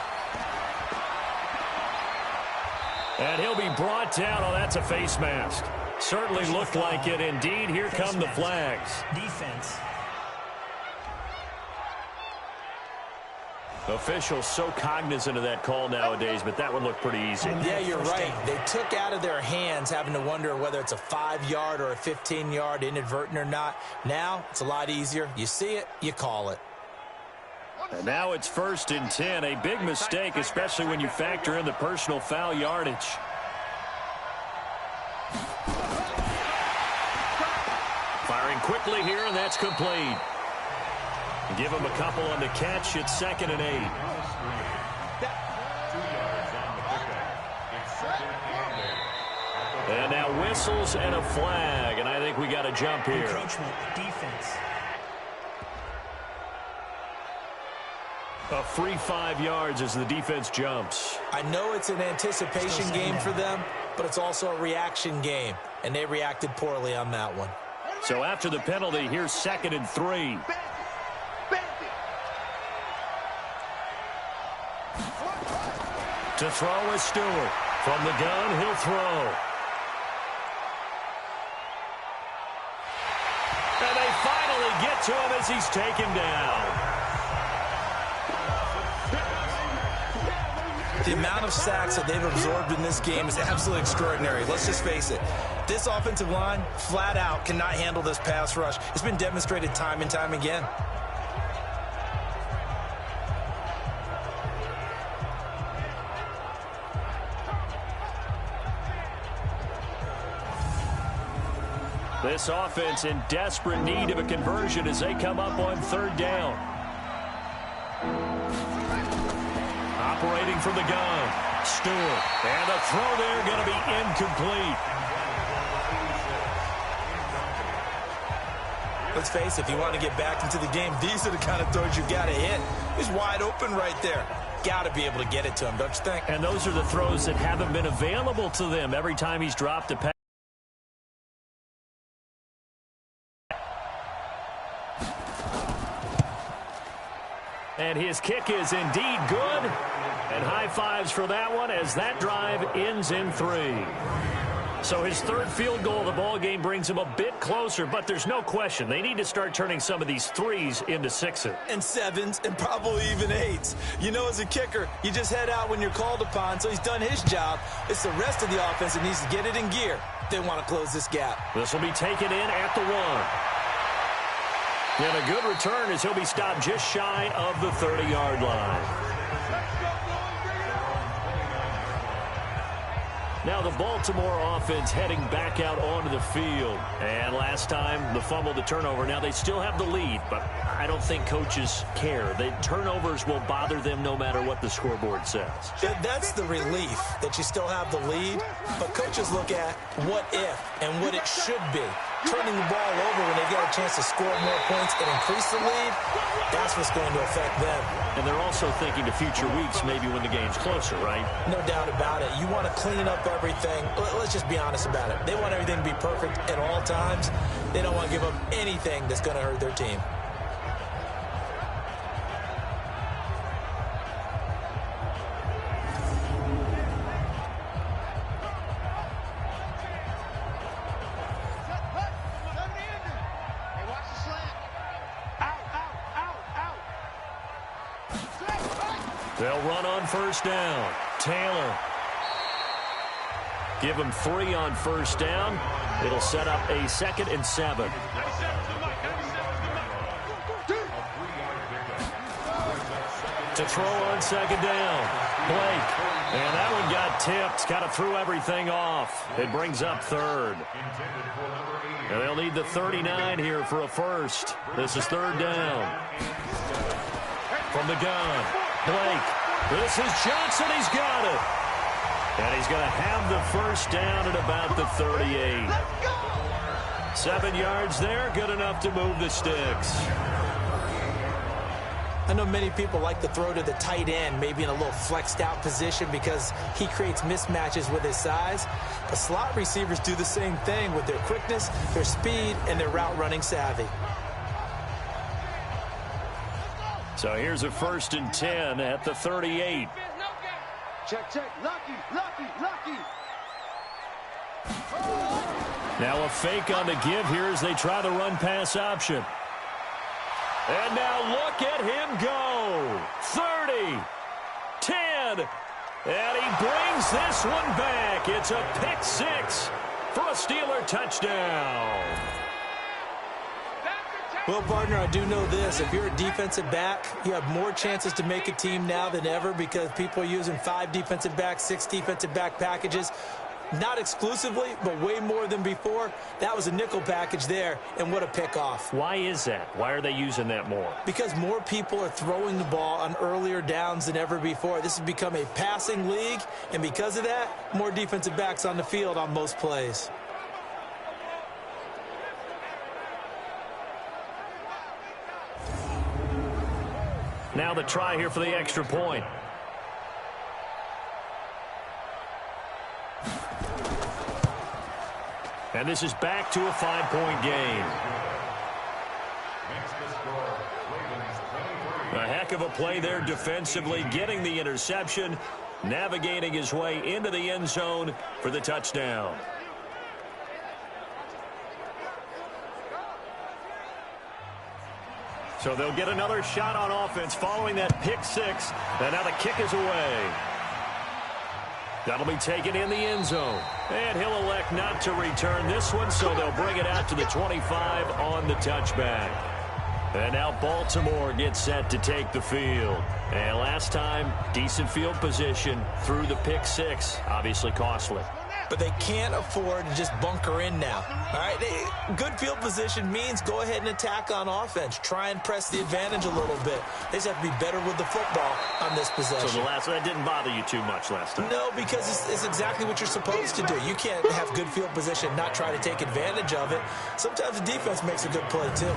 And he'll be brought down. Oh, that's a face mask. Certainly looked like it. Indeed, here come the flags. Defense. Officials so cognizant of that call nowadays, but that one looked pretty easy. Yeah, you're right. They took out of their hands having to wonder whether it's a 5-yard or a 15-yard, inadvertent or not. Now, it's a lot easier. You see it, you call it. And now it's 1st and 10. A big mistake, especially when you factor in the personal foul yardage. Firing quickly here, and that's complete. Give him a couple on the catch. It's 2nd and 8. And now whistles and a flag, and I think we got a jump here. Encroachment, defense. A free 5 yards as the defense jumps. I know it's an anticipation game for them, but it's also a reaction game. and they reacted poorly on that one. So after the penalty, here's 2nd and 3. To throw is Stewart. From the gun, he'll throw. And they finally get to him as he's taken down. The amount of sacks that they've absorbed in this game is absolutely extraordinary. Let's just face it. This offensive line, flat out, cannot handle this pass rush. It's been demonstrated time and time again. This offense in desperate need of a conversion as they come up on 3rd down. Operating from the gun, Stewart. And the throw there going to be incomplete. Let's face it, if you want to get back into the game, these are the kind of throws you got to hit. He's wide open right there. Got to be able to get it to him, don't you think? And those are the throws that haven't been available to them every time he's dropped a pass. And his kick is indeed good. And high fives for that one as that drive ends in 3. So his 3rd field goal of the ball game brings him a bit closer, but there's no question they need to start turning some of these 3s into 6s. And 7s and probably even 8s. You know, as a kicker, you just head out when you're called upon, so he's done his job. It's the rest of the offense that needs to get it in gear. They want to close this gap. This will be taken in at the 1. And a good return as he'll be stopped just shy of the 30-yard line. Now the Baltimore offense heading back out onto the field. And last time, the fumble, the turnover. Now they still have the lead, but I don't think coaches care. The turnovers will bother them no matter what the scoreboard says. That's the relief that you still have the lead, but coaches look at what if and what it should be. Turning the ball over when they get a chance to score more points and increase the lead, that's what's going to affect them. And they're also thinking to future weeks, maybe when the game's closer, right? No doubt about it. You want to clean up everything. Let's just be honest about it. They want everything to be perfect at all times. They don't want to give up anything that's going to hurt their team. They'll run on 1st down. Taylor. Give him 3 on 1st down. It'll set up a 2nd and 7. To throw on 2nd down. Blake. And that one got tipped. Kind of threw everything off. It brings up 3rd. And they'll need the 39 here for a 1st. This is 3rd down. From the gun. Blake. This is Johnson. He's got it. And he's going to have the 1st down at about the 38. 7 yards there. Good enough to move the sticks. I know many people like to throw to the tight end, maybe in a little flexed out position because he creates mismatches with his size. But slot receivers do the same thing with their quickness, their speed, and their route running savvy. So here's a 1st and 10 at the 38. Check, check. Lucky, lucky, lucky. Now a fake on the give here as they try the run-pass option. And now look at him go. 30, 10, and he brings this one back. It's a pick 6 for a Steeler touchdown. Well, partner, I do know this. If you're a defensive back, you have more chances to make a team now than ever because people are using 5 defensive backs, 6 defensive back packages. Not exclusively, but way more than before. That was a nickel package there, and what a pickoff. Why is that? Why are they using that more? Because more people are throwing the ball on earlier downs than ever before. This has become a passing league, and because of that, more defensive backs on the field on most plays. Now the try here for the extra point. And this is back to a 5-point game. A heck of a play there defensively, getting the interception, navigating his way into the end zone for the touchdown. So they'll get another shot on offense following that pick six. And now the kick is away. That'll be taken in the end zone. And he'll elect not to return this one, so they'll bring it out to the 25 on the touchback. And now Baltimore gets set to take the field. And last time, decent field position through the pick six. Obviously costly. But they can't afford to just bunker in now. All right, good field position means go ahead and attack on offense. Try and press the advantage a little bit. They just have to be better with the football on this possession. So that didn't bother you too much last time? No, because it's exactly what you're supposed to do. You can't have good field position, not try to take advantage of it. Sometimes the defense makes a good play too.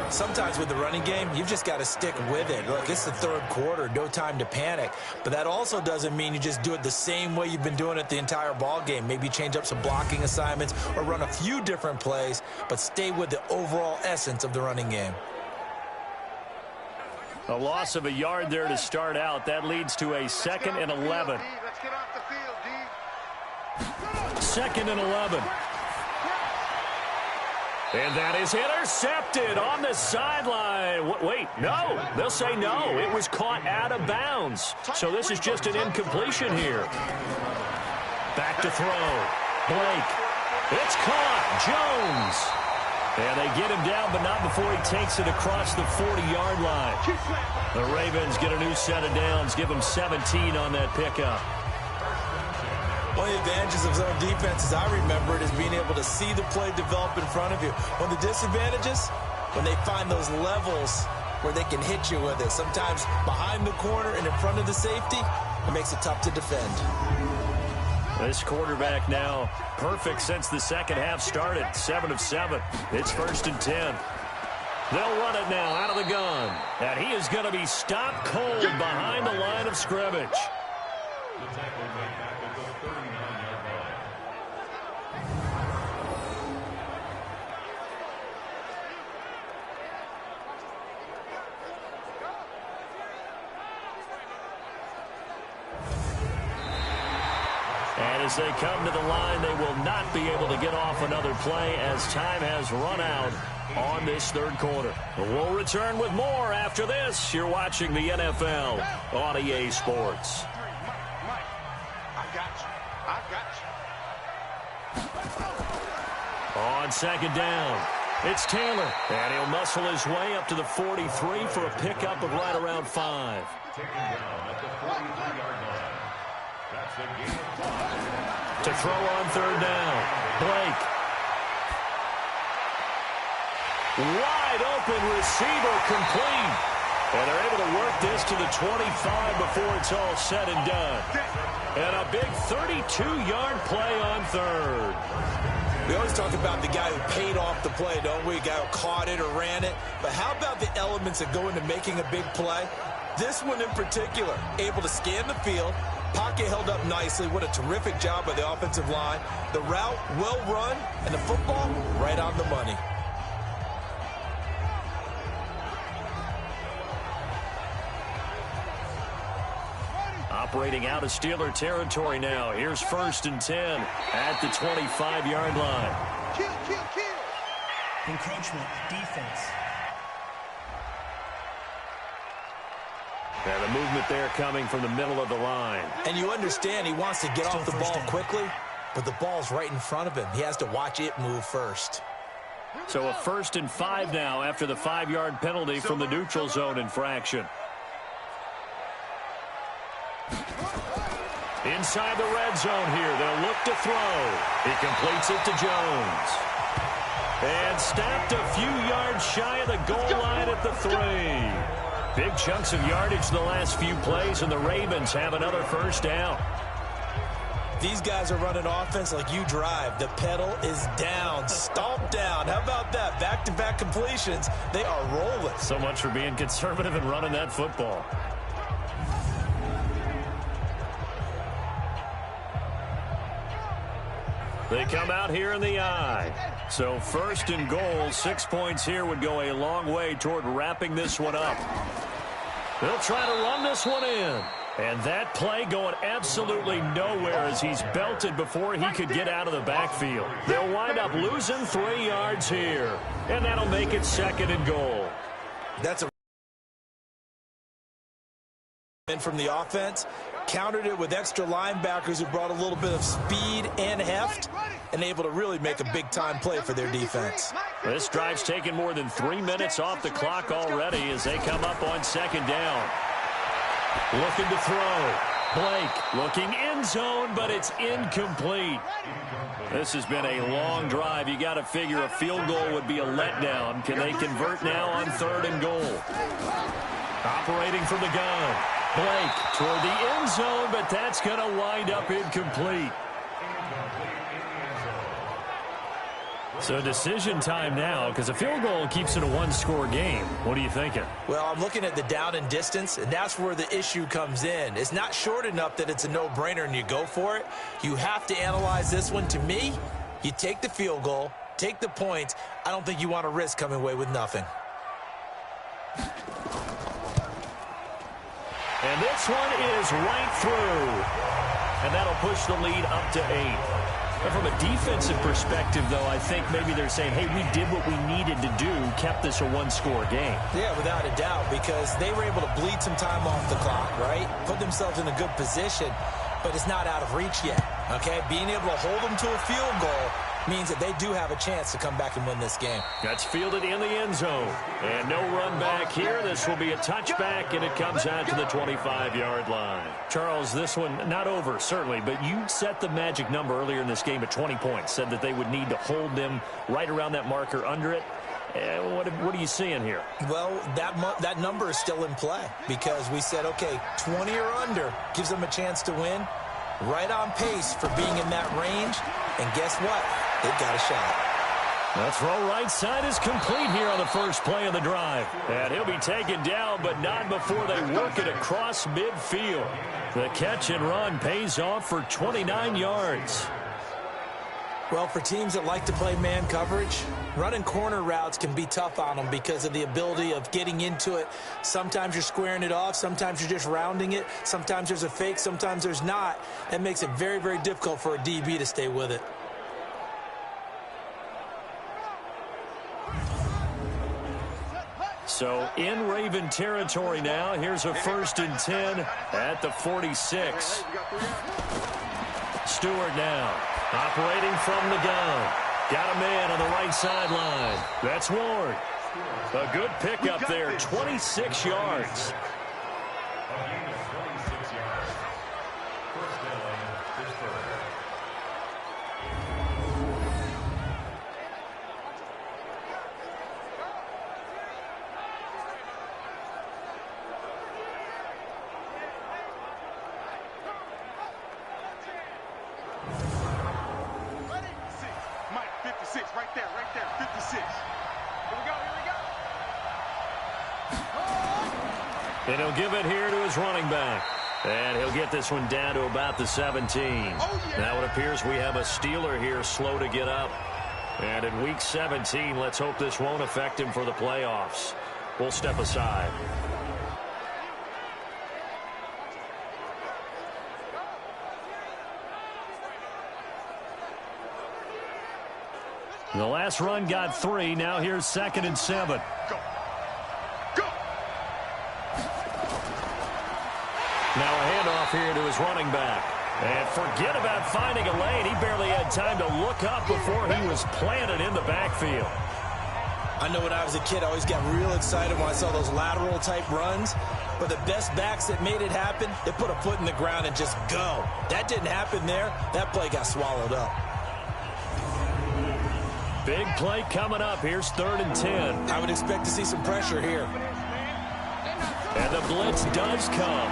Sometimes with the running game, you've just got to stick with it. Look, it's the third quarter, no time to panic. But that also doesn't mean you just do it the same way you've been doing it the entire ball game. Maybe change up some blocking assignments or run a few different plays, but stay with the overall essence of the running game. A loss of a yard there to start out. That leads to a 2nd and 11. Let's get off the field, D. 2nd and 11. And that is intercepted on the sideline. Wait, no. They'll say no. It was caught out of bounds. So this is just an incompletion here. Back to throw. Blake. It's caught. Jones. And they get him down, but not before he takes it across the 40-yard line. The Ravens get a new set of downs. Give them 17 on that pickup. One of the advantages of zone defenses, I remember it, is being able to see the play develop in front of you. One of the disadvantages, when they find those levels where they can hit you with it. Sometimes behind the corner and in front of the safety, it makes it tough to defend. This quarterback now perfect since the second half started. 7 of 7. It's 1st and 10. They'll run it now out of the gun. And he is going to be stopped cold behind the line of scrimmage. And as they come to the line, they will not be able to get off another play as time has run out on this third quarter. We'll return with more after this. You're watching the NFL on EA Sports. Mike, I got you. On 2nd down, it's Taylor. And he'll muscle his way up to the 43 for a pickup of right around 5. Taken down at the 43-yard line. That's the game of time. To throw on 3rd down, Blake. Wide open receiver complete. And they're able to work this to the 25 before it's all said and done. And a big 32-yard play on 3rd. We always talk about the guy who paid off the play, don't we? A guy who caught it or ran it. But how about the elements that go into making a big play? This one in particular, able to scan the field, pocket held up nicely. What a terrific job by the offensive line. The route well run, and the football right on the money. Operating out of Steeler territory now. Here's 1st and 10 at the 25-yard line. Kill. Encroachment, defense. And the movement there coming from the middle of the line. And you understand he wants to get off the ball quickly, but the ball's right in front of him. He has to watch it move first. So a 1st and 5 now after the 5-yard penalty from the neutral zone infraction. Inside the red zone here. They'll look to throw. He completes it to Jones. And stopped a few yards shy of the goal line at the 3. Big chunks of yardage the last few plays, and the Ravens have another 1st down. These guys are running offense like you drive. The pedal is down, stomped down. How about that? Back-to-back completions. They are rolling. So much for being conservative and running that football. They come out here in the I. So 1st and goal, 6 points here would go a long way toward wrapping this one up. They'll try to run this one in. And that play going absolutely nowhere as he's belted before he could get out of the backfield. They'll wind up losing 3 yards here. And that'll make it 2nd and goal. That's a from the offense. Countered it with extra linebackers who brought a little bit of speed and heft and able to really make a big-time play for their defense. This drive's taken more than 3 minutes off the clock already as they come up on 2nd down. Looking to throw. Blake looking end zone, but it's incomplete. This has been a long drive. You got to figure a field goal would be a letdown. Can they convert now on 3rd and goal? Operating from the gun. Blake toward the end zone, but that's going to wind up incomplete. So decision time now because a field goal keeps it a 1-score game. What are you thinking? Well, I'm looking at the down and distance, and that's where the issue comes in. It's not short enough that it's a no-brainer and you go for it. You have to analyze this one. To me, you take the field goal, take the points. I don't think you want to risk coming away with nothing. And this one is right through. And that'll push the lead up to 8. But from a defensive perspective, though, I think maybe they're saying, hey, we did what we needed to do, kept this a 1-score game. Yeah, without a doubt, because they were able to bleed some time off the clock, right? Put themselves in a good position, but it's not out of reach yet, okay? Being able to hold them to a field goal means that they do have a chance to come back and win this game. That's fielded in the end zone. And no run back here. This will be a touchback, and it comes out to the 25-yard line. Charles, this one not over, certainly, but you set the magic number earlier in this game at 20 points, said that they would need to hold them right around that marker under it. What are you seeing here? Well, that number is still in play because we said, okay, 20 or under gives them a chance to win. Right on pace for being in that range. And guess what? They've got a shot. The throw right side is complete here on the first play of the drive. And he'll be taken down, but not before they work it across midfield. The catch and run pays off for 29 yards. Well, for teams that like to play man coverage, running corner routes can be tough on them because of the ability of getting into it. Sometimes you're squaring it off. Sometimes you're just rounding it. Sometimes there's a fake. Sometimes there's not. That makes it very, very difficult for a DB to stay with it. So in Raven territory now. Here's a 1st and 10 at the 46. Stewart now. Operating from the gun. Got a man on the right sideline. That's Ward. A good pickup there, 26 yards. Right there, 56. Here we go. And he'll give it here to his running back. And he'll get this one down to about the 17. Now it appears we have a Steeler here slow to get up. And in week 17, let's hope this won't affect him for the playoffs. We'll step aside. The last run got 3. Now here's 2nd and 7. Go. Go. Now a handoff here to his running back. And forget about finding a lane. He barely had time to look up before he was planted in the backfield. I know when I was a kid, I always got real excited when I saw those lateral type runs. But the best backs that made it happen, they put a foot in the ground and just go. That didn't happen there. That play got swallowed up. Big play coming up. Here's 3rd and 10. I would expect to see some pressure here. And the blitz does come.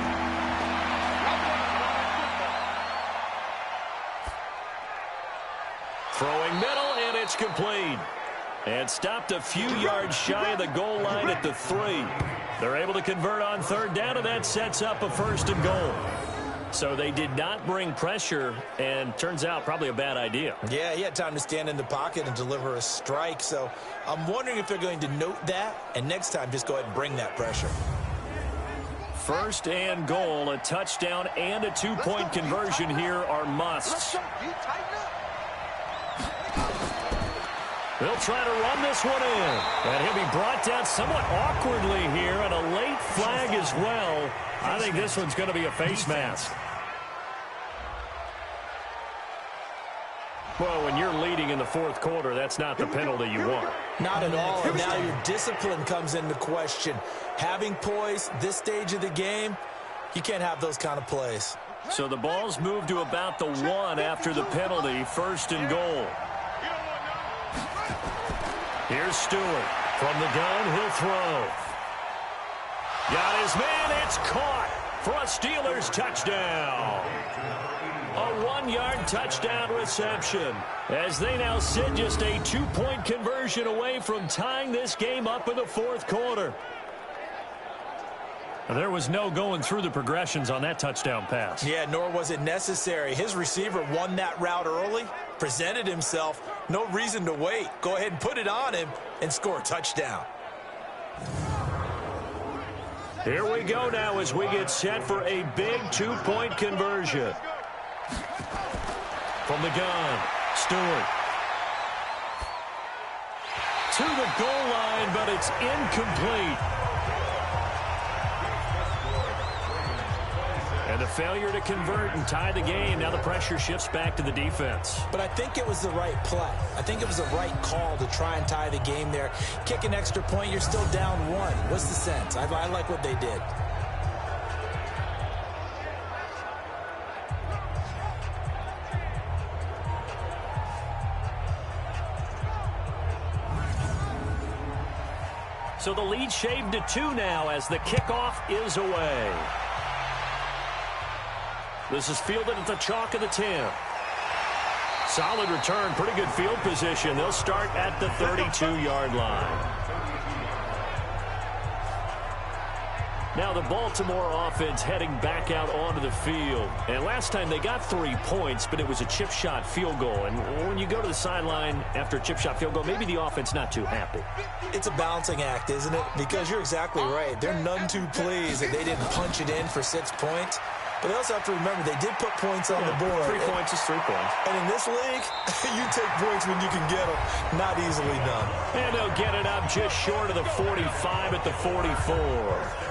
Throwing middle, and it's complete. And stopped a few yards shy of the goal line at the 3. They're able to convert on 3rd down, and that sets up a 1st and goal. So they did not bring pressure, and turns out probably a bad idea. Yeah, he had time to stand in the pocket and deliver a strike. So I'm wondering if they're going to note that, and next time just go ahead and bring that pressure. First and goal, a touchdown and a two-point conversion here are musts. They'll try to run this one in. And he'll be brought down somewhat awkwardly here, and a late flag as well. I think this one's going to be a face mask. Well, when you're leading in the fourth quarter, that's not the penalty you want. Not at all, and now your discipline comes into question. Having poise this stage of the game, you can't have those kind of plays. So the ball's moved to about the 1 after the penalty, first and goal. Here's Stewart. From the gun, he'll throw. Got his man, it's caught for a Steelers touchdown. A 1-yard touchdown reception as they now sit just a 2-point conversion away from tying this game up in the fourth quarter. There was no going through the progressions on that touchdown pass. Yeah, nor was it necessary. His receiver won that route early, presented himself. No reason to wait. Go ahead and put it on him and score a touchdown. Here we go now as we get set for a big 2-point conversion. From the gun, Stewart. To the goal line, but it's incomplete. And the failure to convert and tie the game. Now the pressure shifts back to the defense. But I think it was the right play. I think it was the right call to try and tie the game there. Kick an extra point, you're still down 1. What's the sense? I like what they did. So the lead shaved to 2 now as the kickoff is away. This is fielded at the chalk of the 10. Solid return, pretty good field position. They'll start at the 32-yard line. Now the Baltimore offense heading back out onto the field. And last time they got 3 points, but it was a chip shot field goal. And when you go to the sideline after a chip shot field goal, maybe the offense not too happy. It's a balancing act, isn't it? Because you're exactly right. They're none too pleased that they didn't punch it in for 6 points. But they also have to remember they did put points on the board. 3 points is 3 points. And in this league, you take points when you can get them. Not easily done. And they'll get it up just short of the 45 at the 44.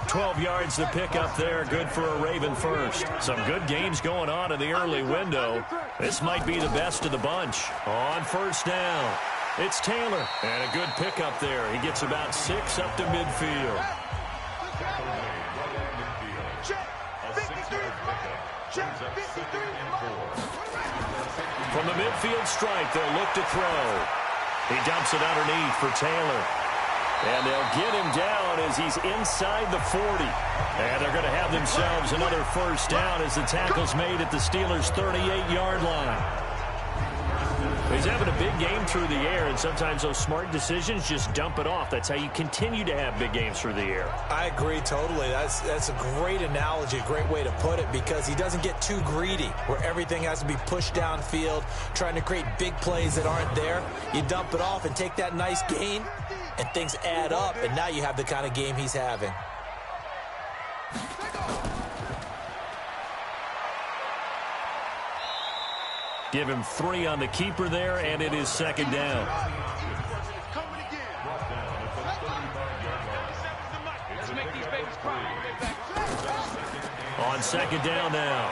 12 yards to pick up there. Good for a Raven first. Some good games going on in the early window. This might be the best of the bunch. On first down, it's Taylor. And a good pickup there. He gets about 6 up to midfield. From the midfield strike, they'll look to throw. He dumps it underneath for Taylor. And they'll get him down as he's inside the 40. And they're going to have themselves another first down as the tackle's made at the Steelers' 38-yard line. He's having a big game through the air, and sometimes those smart decisions just dump it off. That's how you continue to have big games through the air. I agree totally. That's a great analogy, a great way to put it, because he doesn't get too greedy where everything has to be pushed downfield, trying to create big plays that aren't there. You dump it off and take that nice gain, and things add up, and now you have the kind of game he's having. Give him 3 on the keeper there, and it is second down. On second down now,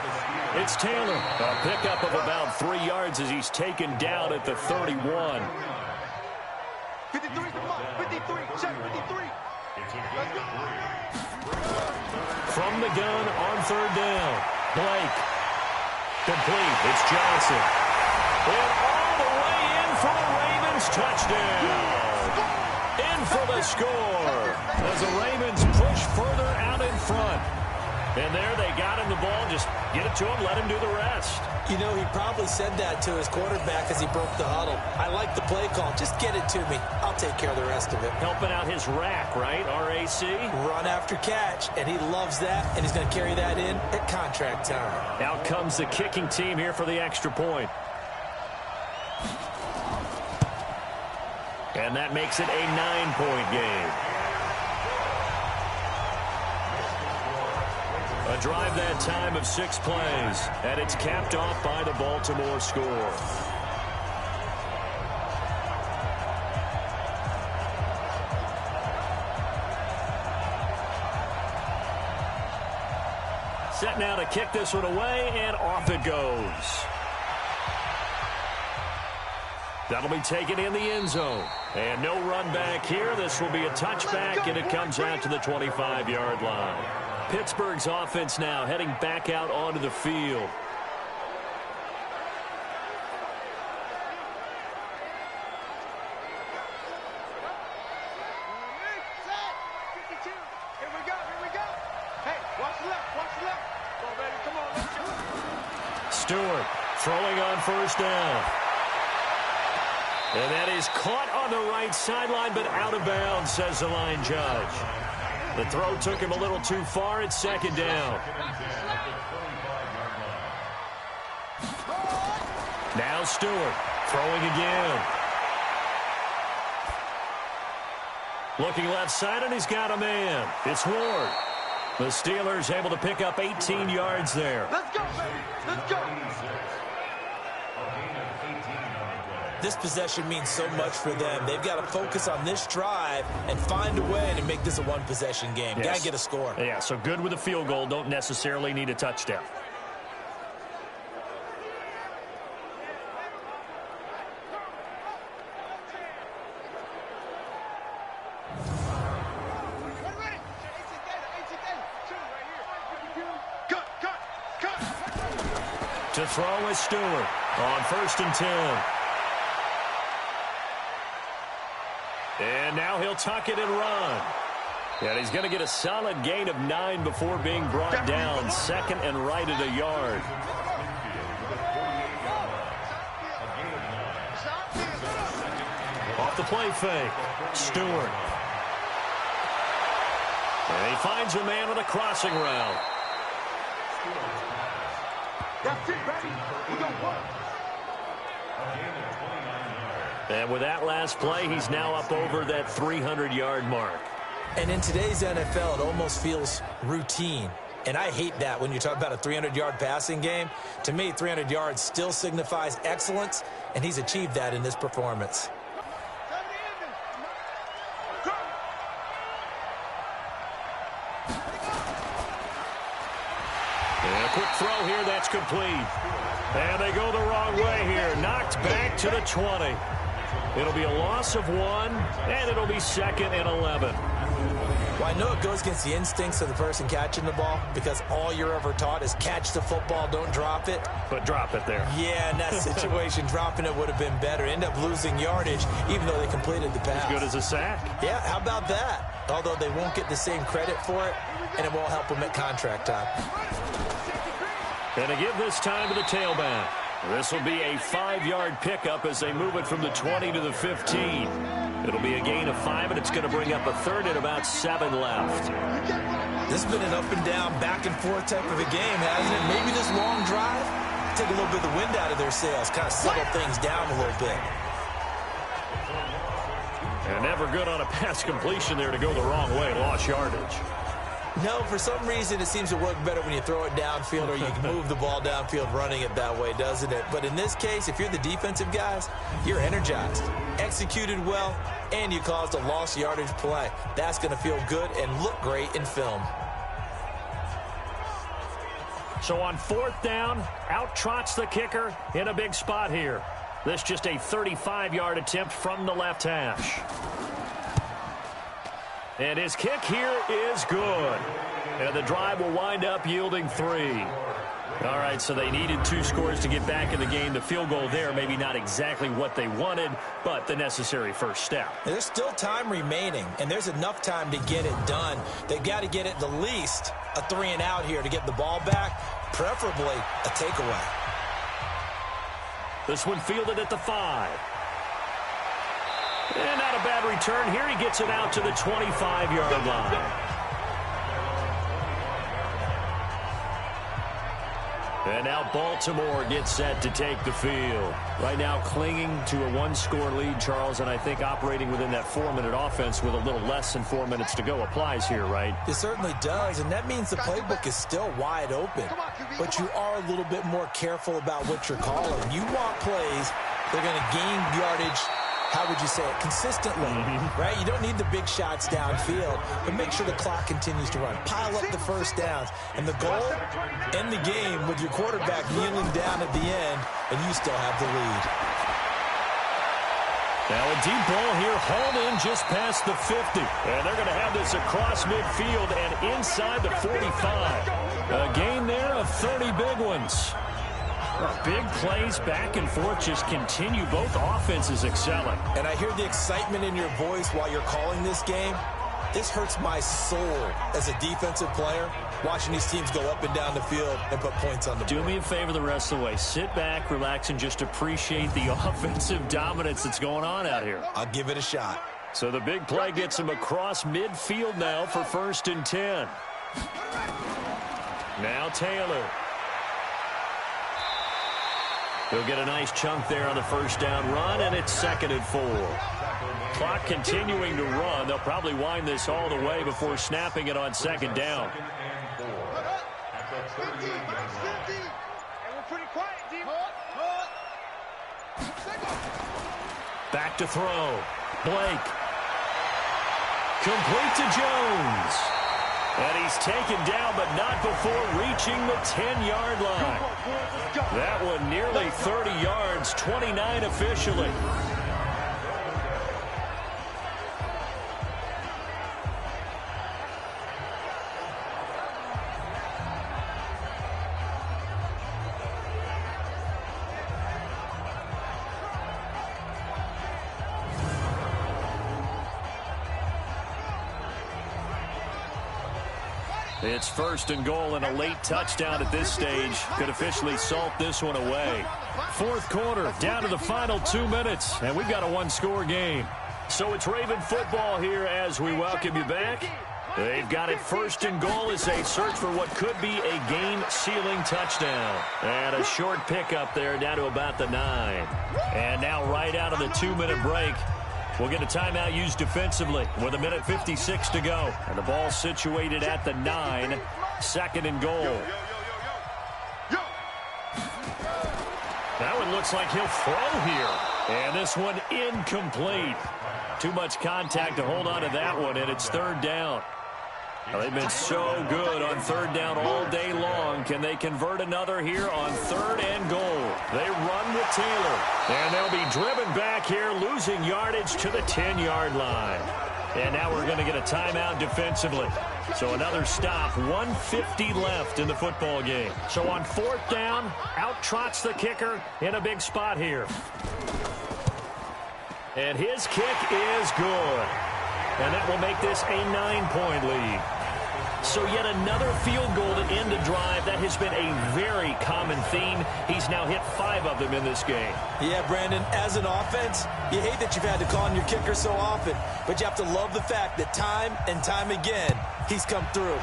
it's Taylor. A pickup of about 3 yards as he's taken down at the 31. 53, check 53. From the gun on third down, Blake. Complete. It's Johnson. And all the way in for the Ravens touchdown. In for the score as the Ravens push further out in front. And there they got him the ball. Just get it to him, let him do the rest. You know, he probably said that to his quarterback as he broke the huddle. I like the play call. Just get it to me. I'll take care of the rest of it. Helping out his rack, right? RAC. Run after catch, and he loves that, and he's going to carry that in at contract time. Out comes the kicking team here for the extra point. And that makes it a 9-point game. A drive that time of 6 plays, and it's capped off by the Baltimore score. Set now to kick this one away, and off it goes. That'll be taken in the end zone. And no run back here. This will be a touchback, and it comes out to the 25-yard line. Pittsburgh's offense now heading back out onto the field. Here we go. Hey, watch left. Come on, baby, come on, let's go. Stewart throwing on first down. And that is caught on the right sideline, but out of bounds, says the line judge. The throw took him a little too far. It's second down. Now Stewart throwing again. Looking left side, and he's got a man. It's Ward. The Steelers able to pick up 18 yards there. Let's go, baby. Let's go. This possession means so much for them. They've got to focus on this drive and find a way to make this a one-possession game. Yes. Got to get a score. Yeah, so good with a field goal. Don't necessarily need a touchdown. To throw is Stewart on 1st and 10. And now he'll tuck it and run. And he's going to get a solid gain of 9 before being brought down. Second and right at a yard. Off the play fake. Stewart. And he finds a man with a crossing route. That's it, baby. We don't work. And with that last play, he's now up over that 300-yard mark. And in today's NFL, it almost feels routine. And I hate that when you talk about a 300-yard passing game. To me, 300 yards still signifies excellence, and he's achieved that in this performance. And a quick throw here, that's complete. And they go the wrong way here. Knocked back to the 20. It'll be a loss of 1, and it'll be 2nd and 11. Well, I know it goes against the instincts of the person catching the ball because all you're ever taught is catch the football, don't drop it. But drop it there. Yeah, in that situation, dropping it would have been better. End up losing yardage, even though they completed the pass. As good as a sack. Yeah, how about that? Although they won't get the same credit for it, and it won't help them at contract time. And to give this time to the tailback. This will be a 5-yard pickup as they move it from the 20 to the 15. It'll be a gain of 5, and it's going to bring up a third and about 7 left. This has been an up and down, back and forth type of a game, hasn't it? Maybe this long drive take a little bit of the wind out of their sails, kind of settle things down a little bit. And never good on a pass completion there to go the wrong way, lost yardage. No, for some reason, it seems to work better when you throw it downfield or you can move the ball downfield running it that way, doesn't it? But in this case, if you're the defensive guys, you're energized, executed well, and you caused a lost yardage play. That's going to feel good and look great in film. So on 4th down, out trots the kicker in a big spot here. This just a 35-yard attempt from the left hash. And his kick here is good. And the drive will wind up yielding 3. All right, so they needed 2 scores to get back in the game. The field goal there, maybe not exactly what they wanted, but the necessary first step. There's still time remaining, and there's enough time to get it done. They've got to get at the least a 3-and-out here to get the ball back, preferably a takeaway. This one fielded at the 5. And not a bad return here. He gets it out to the 25-yard line. And now Baltimore gets set to take the field. Right now clinging to a 1-score lead, Charles, and I think operating within that 4-minute offense with a little less than 4 minutes to go applies here, right? It certainly does, and that means the playbook is still wide open. But you are a little bit more careful about what you're calling. You want plays that are going to gain yardage, how would you say it, consistently, right? You don't need the big shots downfield, but make sure the clock continues to run. Pile up the first downs. And the goal, end the game with your quarterback kneeling down at the end, and you still have the lead. Now a deep ball here, hauled in just past the 50. And they're going to have this across midfield and inside the 45. A gain there of 30 big ones. Big plays back and forth just continue. Both offenses excelling. And I hear the excitement in your voice while you're calling this game. This hurts my soul as a defensive player, watching these teams go up and down the field and put points on the board. Do me a favor the rest of the way. Sit back, relax, and just appreciate the offensive dominance that's going on out here. I'll give it a shot. So the big play gets him across midfield now for 1st and 10. Now Taylor. He'll get a nice chunk there on the first down run, and it's 2nd and 4. Clock continuing to run. They'll probably wind this all the way before snapping it on 2nd down. Back to throw. Blake. Complete to Jones. And he's taken down, but not before reaching the 10-yard line. That one nearly 30 yards, 29 officially. It's 1st and goal, and a late touchdown at this stage could officially salt this one away. 4th quarter, down to the final 2 minutes, and we've got a 1-score game. So it's Raven football here as we welcome you back. They've got it 1st and goal as they search for what could be a game-sealing touchdown. And a short pickup there down to about the 9. And now right out of the 2-minute break, we'll get a timeout used defensively with 1:56 to go. And the ball situated at the 9, 2nd and goal. That one looks like he'll throw here. And this one incomplete. Too much contact to hold on to that one, and it's 3rd down. Well, they've been so good on 3rd down all day long. Can they convert another here on 3rd and goal? They run with Taylor. And they'll be driven back here, losing yardage to the 10-yard line. And now we're going to get a timeout defensively. So another stop, 1:50 left in the football game. So on 4th down, out trots the kicker in a big spot here. And his kick is good. And that will make this a 9-point lead. So yet another field goal to end a drive. That has been a very common theme. He's now hit 5 of them in this game. Yeah, Brandon, as an offense, you hate that you've had to call on your kicker so often, but you have to love the fact that time and time again, he's come through.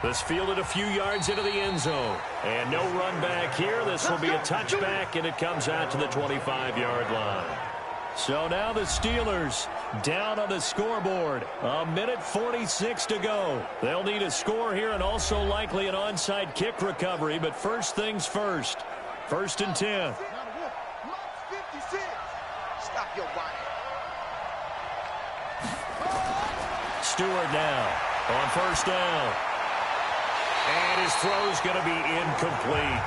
This fielded a few yards into the end zone. And no run back here. This will be a touchback, and it comes out to the 25-yard line. So now the Steelers down on the scoreboard. 1:46 to go. They'll need a score here and also likely an onside kick recovery. But first things first. 1st and 10. Stop your body. Stewart now on 1st down. And his throw's going to be incomplete.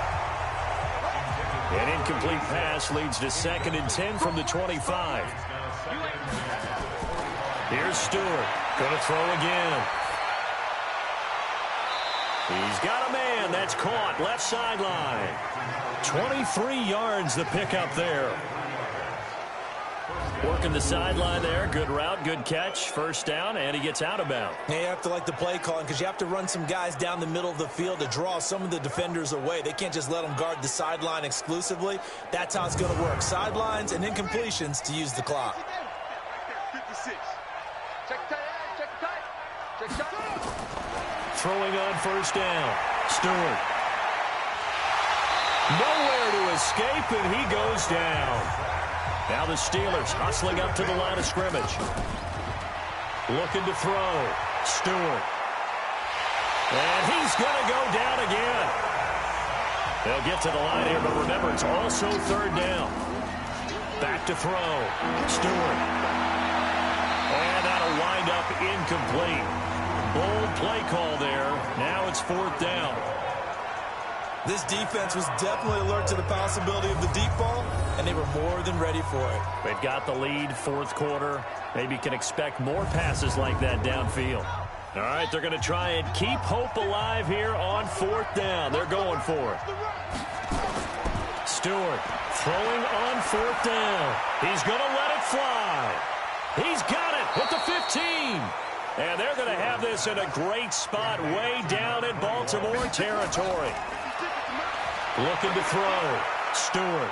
An incomplete pass leads to 2nd and 10 from the 25. Here's Stewart. Going to throw again. He's got a man. That's caught. Left sideline. 23 yards the pickup there. Working the sideline there. Good route, good catch. First down, and he gets out of bounds. You have to like the play calling because you have to run some guys down the middle of the field to draw some of the defenders away. They can't just let them guard the sideline exclusively. That's how it's going to work. Sidelines and incompletions to use the clock. 56. Check tight. Throwing on first down. Stewart. Nowhere to escape, and he goes down. Now the Steelers hustling up to the line of scrimmage. Looking to throw. Stewart. And he's going to go down again. They'll get to the line here, but remember, it's also third down. Back to throw. Stewart. And that'll wind up incomplete. Bold play call there. Now it's fourth down. This defense was definitely alert to the possibility of the deep ball, and they were more than ready for it. They've got the lead, fourth quarter. Maybe can expect more passes like that downfield. All right, they're going to try and keep hope alive here on fourth down. They're going for it. Stewart throwing on fourth down. He's going to let it fly. He's got it with the 15. And they're going to have this in a great spot way down in Baltimore territory. Looking to throw. Stewart.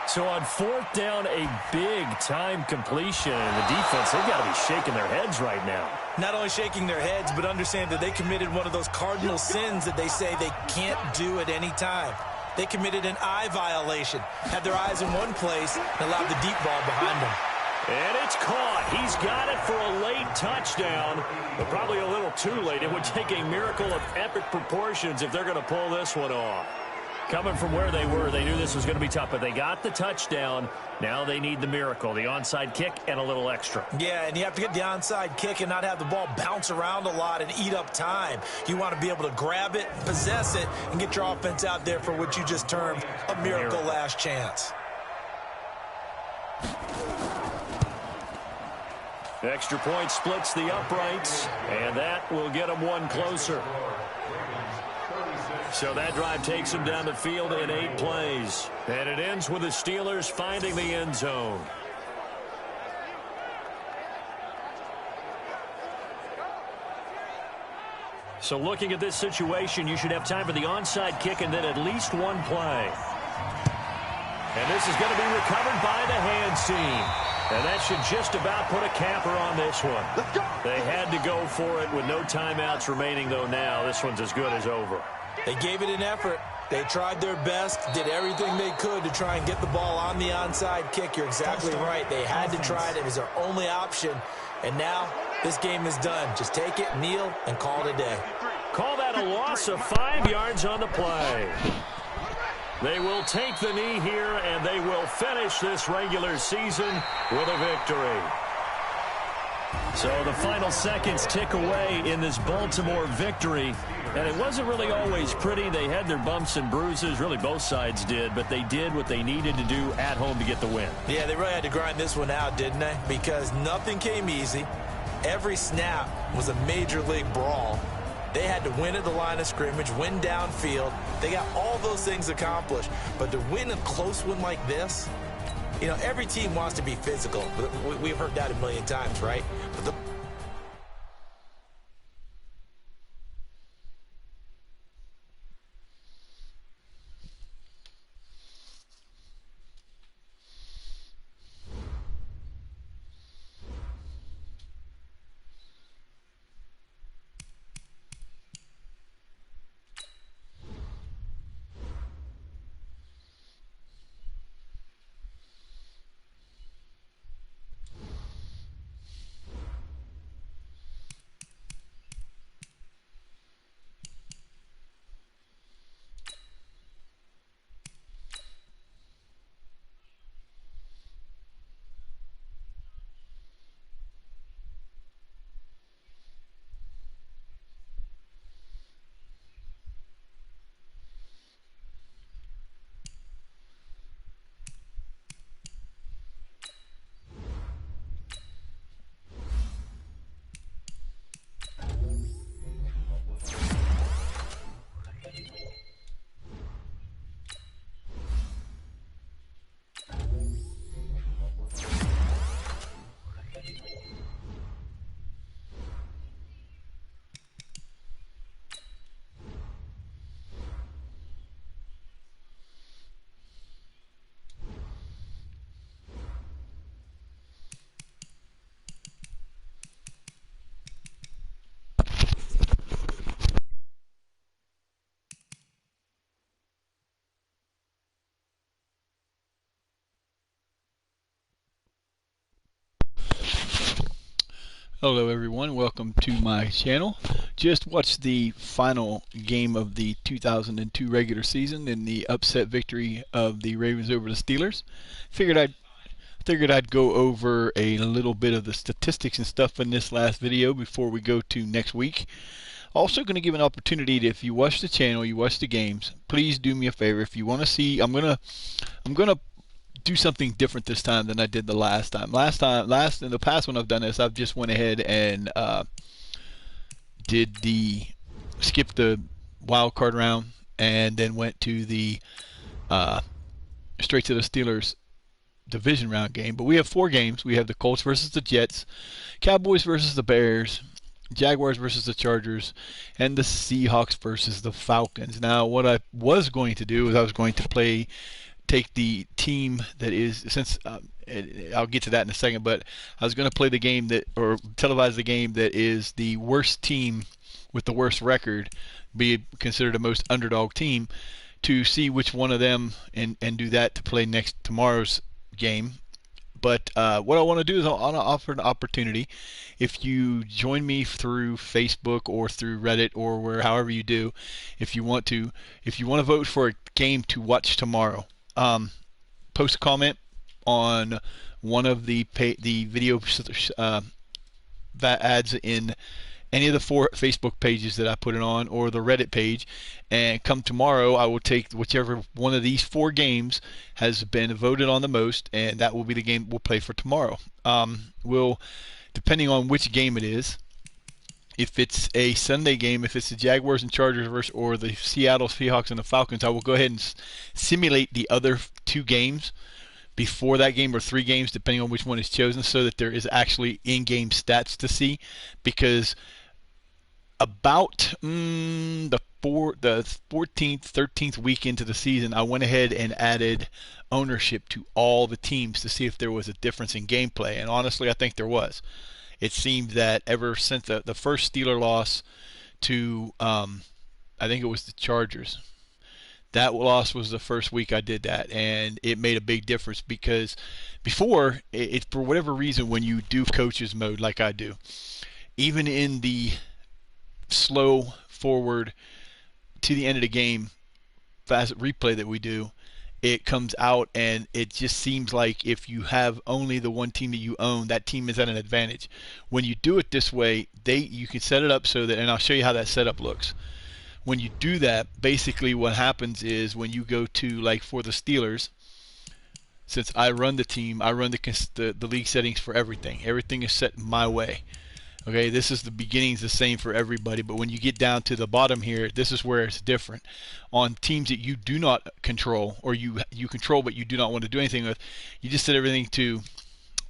So on fourth down, a big-time completion. And the defense, they've got to be shaking their heads right now. Not only shaking their heads, but understand that they committed one of those cardinal sins that they say they can't do at any time. They committed an eye violation, had their eyes in one place, and allowed the deep ball behind them. And it's caught. He's got it for a late touchdown, but probably a little too late. It would take a miracle of epic proportions if they're going to pull this one off. Coming from where they were, they knew this was going to be tough, but they got the touchdown. Now they need the miracle, the onside kick and a little extra. Yeah, and you have to get the onside kick and not have the ball bounce around a lot and eat up time. You want to be able to grab it, possess it, and get your offense out there for what you just termed a miracle last chance. Extra point splits the uprights, and that will get them one closer. So that drive takes them down the field in 8 plays. And it ends with the Steelers finding the end zone. So looking at this situation, you should have time for the onside kick and then at least one play. And this is going to be recovered by the hands team. And that should just about put a capper on this one. They had to go for it with no timeouts remaining, though now this one's as good as over. They gave it an effort. They tried their best, did everything they could to try and get the ball on the onside kick. You're exactly right. They had to try it. It was their only option. And now this game is done. Just take it, kneel, and call it a day. Call that a loss of 5 yards on the play. They will take the knee here, and they will finish this regular season with a victory. So the final seconds tick away in this Baltimore victory. And it wasn't really always pretty. They had their bumps and bruises. Really, both sides did. But they did what they needed to do at home to get the win. Yeah, they really had to grind this one out, didn't they? Because nothing came easy. Every snap was a major league brawl. They had to win at the line of scrimmage, win downfield. They got all those things accomplished. But to win a close one like this, you know, every team wants to be physical. We've heard that a million times, right? But the Hello everyone, welcome to my channel. Just watched the final game of the 2002 regular season in the upset victory of the Ravens over the Steelers. Figured I'd go over a little bit of the statistics and stuff in this last video before we go to next week. Also going to give an opportunity to, if you watch the channel, you watch the games, please do me a favor. If you want to see, I'm gonna do something different this time than I did the last time. In the past when I've done this, I've just went ahead and skipped the wild card round and then went to the straight to the Steelers division round game. But we have 4 games. We have the Colts versus the Jets, Cowboys versus the Bears, Jaguars versus the Chargers, and the Seahawks versus the Falcons. Now, what I was going to do is I was going to take the team that is, since I'll get to that in a second, but I was going to play the game or televise the game that is the worst team with the worst record, be considered the most underdog team, to see which one of them and do that to play tomorrow's game. But what I want to do is I want to offer an opportunity. If you join me through Facebook or through Reddit or however you do, if you want to vote for a game to watch tomorrow, post a comment on one of the video ads in any of the 4 Facebook pages that I put it on, or the Reddit page, and come tomorrow I will take whichever one of these 4 games has been voted on the most, and that will be the game we'll play for tomorrow. Depending on which game it is, if it's a Sunday game, if it's the Jaguars and Chargers or the Seattle Seahawks and the Falcons, I will go ahead and simulate the other 2 games before that game, or 3 games, depending on which one is chosen, so that there is actually in-game stats to see. Because about the 14th, 13th week into the season, I went ahead and added ownership to all the teams to see if there was a difference in gameplay. And honestly, I think there was. It seemed that ever since the first Steeler loss to, I think it was the Chargers, that loss was the first week I did that, and it made a big difference. Because before, for whatever reason, when you do coaches mode like I do, even in the slow forward to the end of the game fast replay that we do, it comes out and it just seems like if you have only the one team that you own, that team is at an advantage. When you do it this way, you can set it up so that, and I'll show you how that setup looks. When you do that, basically what happens is when you go to, like for the Steelers, since I run the team, I run the league settings for everything. Everything is set my way. Okay, this is the beginning's the same for everybody, but when you get down to the bottom here, this is where it's different. On teams that you do not control, or you control but you do not want to do anything with, you just set everything to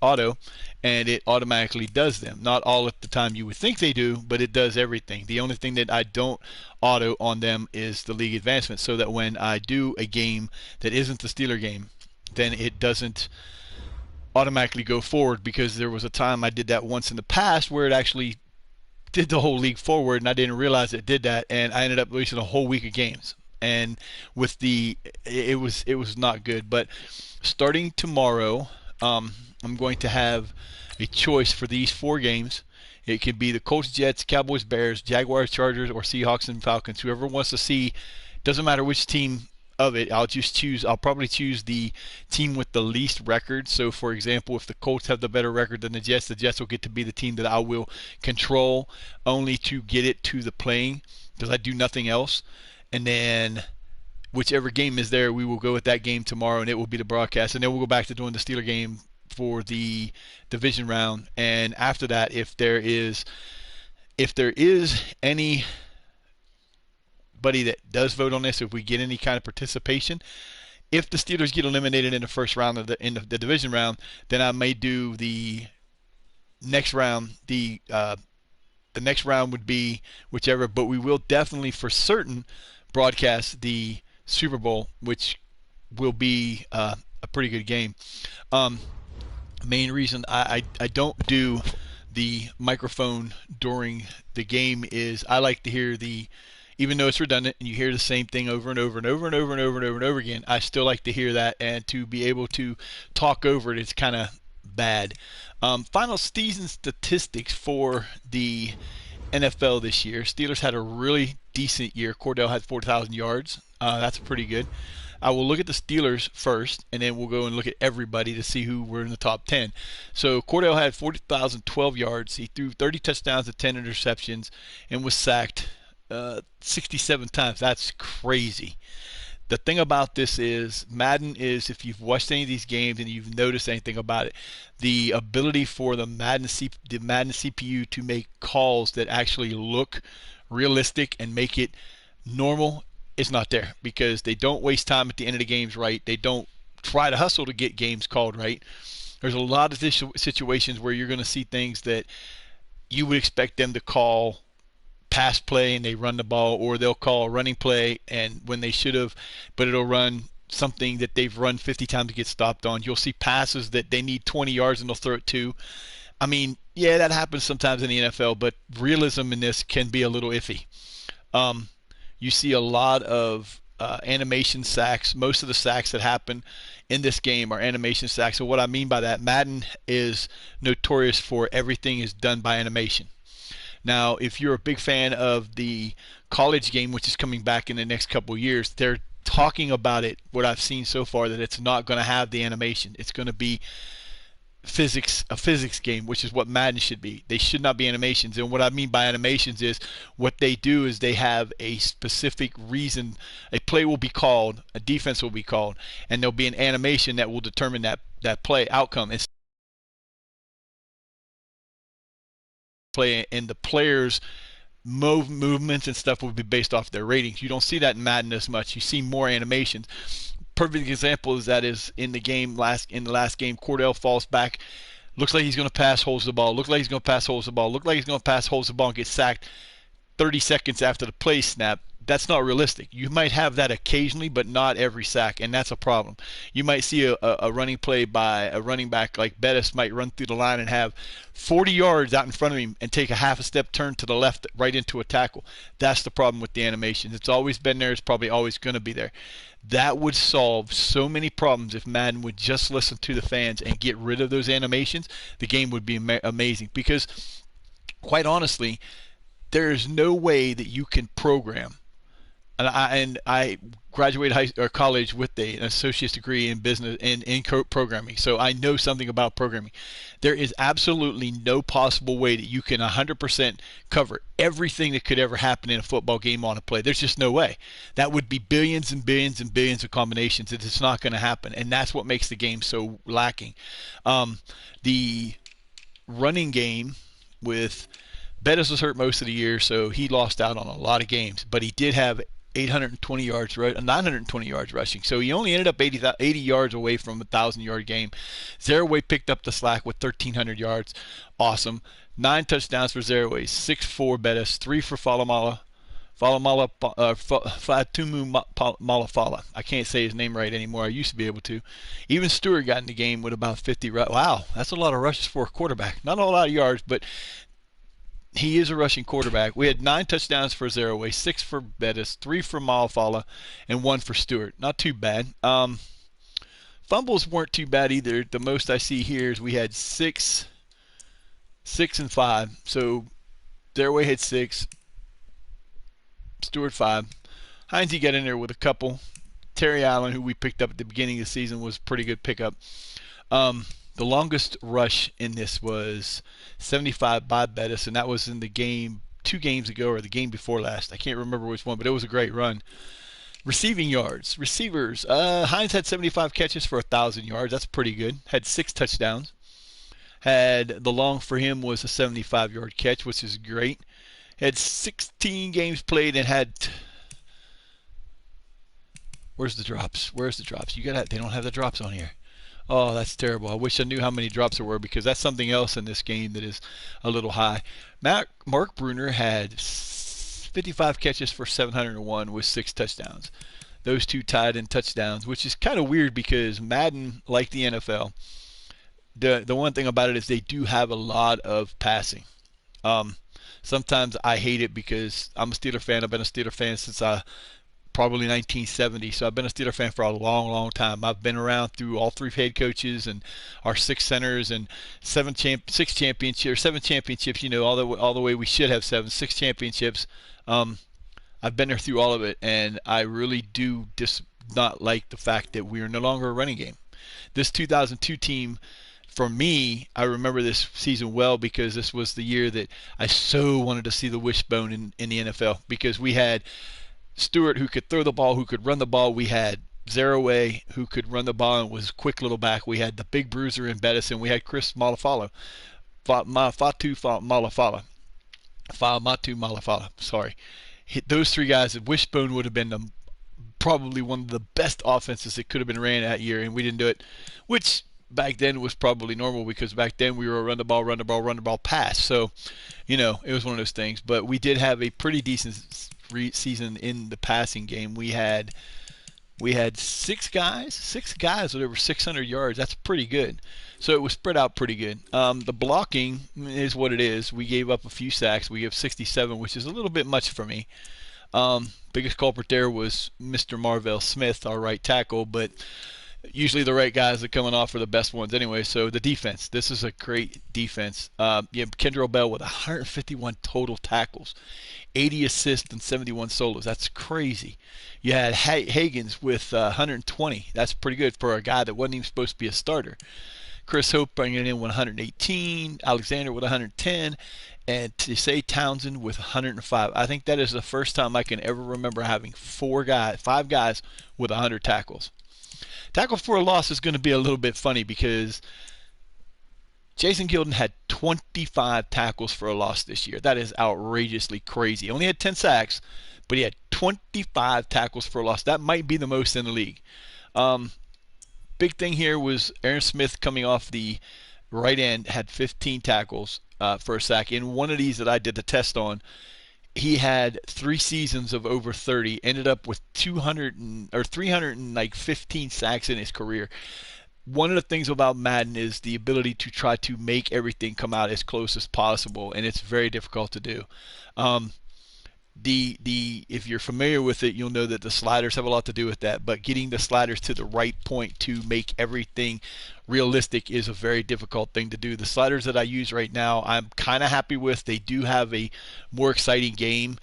auto, and it automatically does them. Not all at the time you would think they do, but it does everything. The only thing that I don't auto on them is the league advancement, so that when I do a game that isn't the Steeler game, then it doesn't automatically go forward. Because there was a time I did that once in the past where it actually did the whole league forward, and I didn't realize it did that, and I ended up losing a whole week of games. And with it was not good. But starting tomorrow, I'm going to have a choice for these 4 games. It could be the Colts, Jets, Cowboys, Bears, Jaguars, Chargers, or Seahawks and Falcons. Whoever wants to see, doesn't matter which team of it, I'll probably choose the team with the least record. So for example, if the Colts have the better record than the Jets will get to be the team that I will control, only to get it to the playing, because I do nothing else. And then whichever game is there, we will go with that game tomorrow, and it will be the broadcast. And then we'll go back to doing the Steeler game for the division round. And after that, if there is anybody that does vote on this, if we get any kind of participation, if the Steelers get eliminated in the first round in the division round, then I may do the next round. The next round would be whichever, but we will definitely for certain broadcast the Super Bowl, which will be a pretty good game. Main reason I don't do the microphone during the game is I like to hear even though it's redundant and you hear the same thing over and over and over and over and over and over and over again, I still like to hear that, and to be able to talk over it, it's kind of bad. Final season statistics for the NFL this year. Steelers had a really decent year. Cordell had 4,000 yards. That's pretty good. I will look at the Steelers first, and then we'll go and look at everybody to see who were in the top 10. So Cordell had 40,012 yards. He threw 30 touchdowns and 10 interceptions and was sacked 67 times. That's crazy. The thing about this is Madden is, if you've watched any of these games and you've noticed anything about it, the ability for the Madden CPU to make calls that actually look realistic and make it normal is not there, because they don't waste time at the end of the games right. They don't try to hustle to get games called right. There's a lot of situations where you're going to see things that you would expect them to call pass play and they run the ball, or they'll call a running play and when they should have, but it'll run something that they've run 50 times to get stopped on. You'll see passes that they need 20 yards and they'll throw it 2. I mean, yeah, that happens sometimes in the NFL, but realism in this can be a little iffy. You see a lot of animation sacks. Most of the sacks that happen in this game are animation sacks. So what I mean by that, Madden is notorious for everything is done by animation. Now, if you're a big fan of the college game, which is coming back in the next couple of years, they're talking about it, what I've seen so far, that it's not going to have the animation. It's going to be a physics game, which is what Madden should be. They should not be animations. And what I mean by animations is what they do is they have a specific reason. A play will be called, a defense will be called, and there'll be an animation that will determine that play outcome. It's play, and the players' movements and stuff will be based off their ratings. You don't see that in Madden as much. You see more animations. Perfect example is in the last game, Cordell falls back, looks like he's going to pass, holds the ball, looks like he's going to pass, holds the ball, looks like he's going to pass, holds the ball, and gets sacked 30 seconds after the play snap. That's not realistic. You might have that occasionally, but not every sack, and that's a problem. You might see a running play by a running back like Bettis might run through the line and have 40 yards out in front of him and take a half a step turn to the left right into a tackle. That's the problem with the animation. It's always been there. It's probably always going to be there. That would solve so many problems if Madden would just listen to the fans and get rid of those animations. The game would be amazing, because quite honestly, there is no way that you can program. And I graduated college with an associate's degree in business and in programming, so I know something about programming. There is absolutely no possible way that you can 100% cover everything that could ever happen in a football game on a play. There's just no way. That would be billions and billions and billions of combinations. It's not going to happen, and that's what makes the game so lacking. The running game with Bettis was hurt most of the year, so he lost out on a lot of games, but he did have 920 yards rushing. So he only ended up 80 yards away from a 1,000-yard game. Zeraway picked up the slack with 1,300 yards. Awesome. 9 touchdowns for Zeraway, 6-4 Bettis, 3 for Fatumu Malafala. I can't say his name right anymore. I used to be able to. Even Stewart got in the game with about 50. Wow, that's a lot of rushes for a quarterback. Not a lot of yards, but he is a rushing quarterback. We had 9 touchdowns for Zeraway, 6 for Bettis, 3 for Malafala, and 1 for Stewart. Not too bad. Fumbles weren't too bad either. The most I see here is we had 6 and 5. So Zeraway had 6, Stewart 5. Heinze got in there with a couple. Terry Allen, who we picked up at the beginning of the season, was a pretty good pickup. The longest rush in this was 75 by Bettis, and that was in the game 2 games ago, or the game before last. I can't remember which one, but it was a great run. Receiving yards. Receivers. Heinze had 75 catches for 1,000 yards. That's pretty good. Had 6 touchdowns. Had the long for him was a 75-yard catch, which is great. Had 16 games played and had... Where's the drops? They don't have the drops on here. Oh, that's terrible. I wish I knew how many drops there were, because that's something else in this game that is a little high. Mark Bruner had 55 catches for 701 with 6 touchdowns. Those 2 tied in touchdowns, which is kind of weird because Madden, like the NFL, the one thing about it is they do have a lot of passing. Sometimes I hate it because I'm a Steeler fan. I've been a Steeler fan since I probably 1970. So I've been a Steeler fan for a long, long time. I've been around through all 3 head coaches and our 6 centers and 7 championships. You know, all the way we should have 6 championships. I've been there through all of it, and I really do not like the fact that we are no longer a running game. This 2002 team, for me, I remember this season well because this was the year that I so wanted to see the wishbone in the NFL, because we had Stewart, who could throw the ball, who could run the ball. We had Zaraway, who could run the ball and was a quick little back. We had the big bruiser in Bettis, and we had Chris Malafala. Sorry. Those 3 guys, wishbone would have been probably one of the best offenses that could have been ran that year, and we didn't do it, which back then was probably normal, because back then we were a run the ball pass. So, you know, it was one of those things. But we did have a pretty decent season in the passing game. We had 6 guys with over 600 yards. That's pretty good. So it was spread out pretty good. The blocking is what it is. We gave up a few sacks. We gave 67, which is a little bit much for me. Biggest culprit there was Mr. Marvell Smith, our right tackle, but usually the right guys that coming off are the best ones anyway. So the defense, this is a great defense. You have Kendrell Bell with 151 total tackles, 80 assists and 71 solos. That's crazy. You had Higgins with 120. That's pretty good for a guy that wasn't even supposed to be a starter. Chris Hope bringing in 118, Alexander with 110, and Tisay Townsend with 105. I think that is the first time I can ever remember having 5 guys with 100 tackles. Tackle for a loss is going to be a little bit funny, because Jason Gilden had 25 tackles for a loss this year. That is outrageously crazy. He only had 10 sacks, but he had 25 tackles for a loss. That might be the most in the league. Big thing here was Aaron Smith coming off the right end, had 15 tackles for a sack. In one of these that I did the test on, he had 3 seasons of over 30, ended up with 315 sacks in his career. One of the things about Madden is the ability to try to make everything come out as close as possible, and it's very difficult to do. If you're familiar with it, you'll know that the sliders have a lot to do with that, but getting the sliders to the right point to make everything realistic is a very difficult thing to do. The sliders that I use right now, I'm kind of happy with. They do have a more exciting game,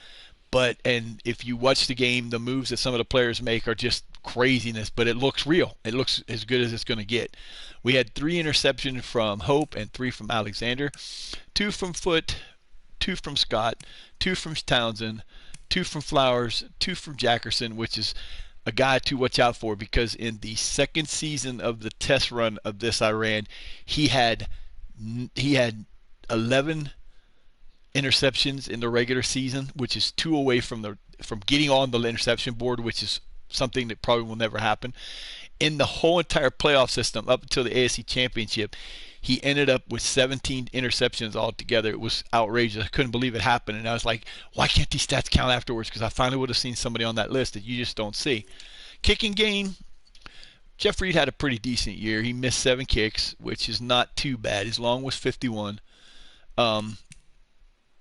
and if you watch the game, the moves that some of the players make are just craziness, but it looks real. It looks as good as it's going to get. We had 3 interceptions from Hope and 3 from Alexander, 2 from Foote, 2 from Scott, 2 from Townsend, 2 from Flowers, 2 from Jackerson, which is a guy to watch out for, because in the second season of the test run of this I ran, he had 11 interceptions in the regular season, which is 2 away from getting on the interception board, which is something that probably will never happen. In the whole entire playoff system up until the AFC Championship, he ended up with 17 interceptions altogether. It was outrageous. I couldn't believe it happened. And I was like, why can't these stats count afterwards? Because I finally would have seen somebody on that list that you just don't see. Kicking game, Jeff Reed had a pretty decent year. He missed 7 kicks, which is not too bad. His long was 51. He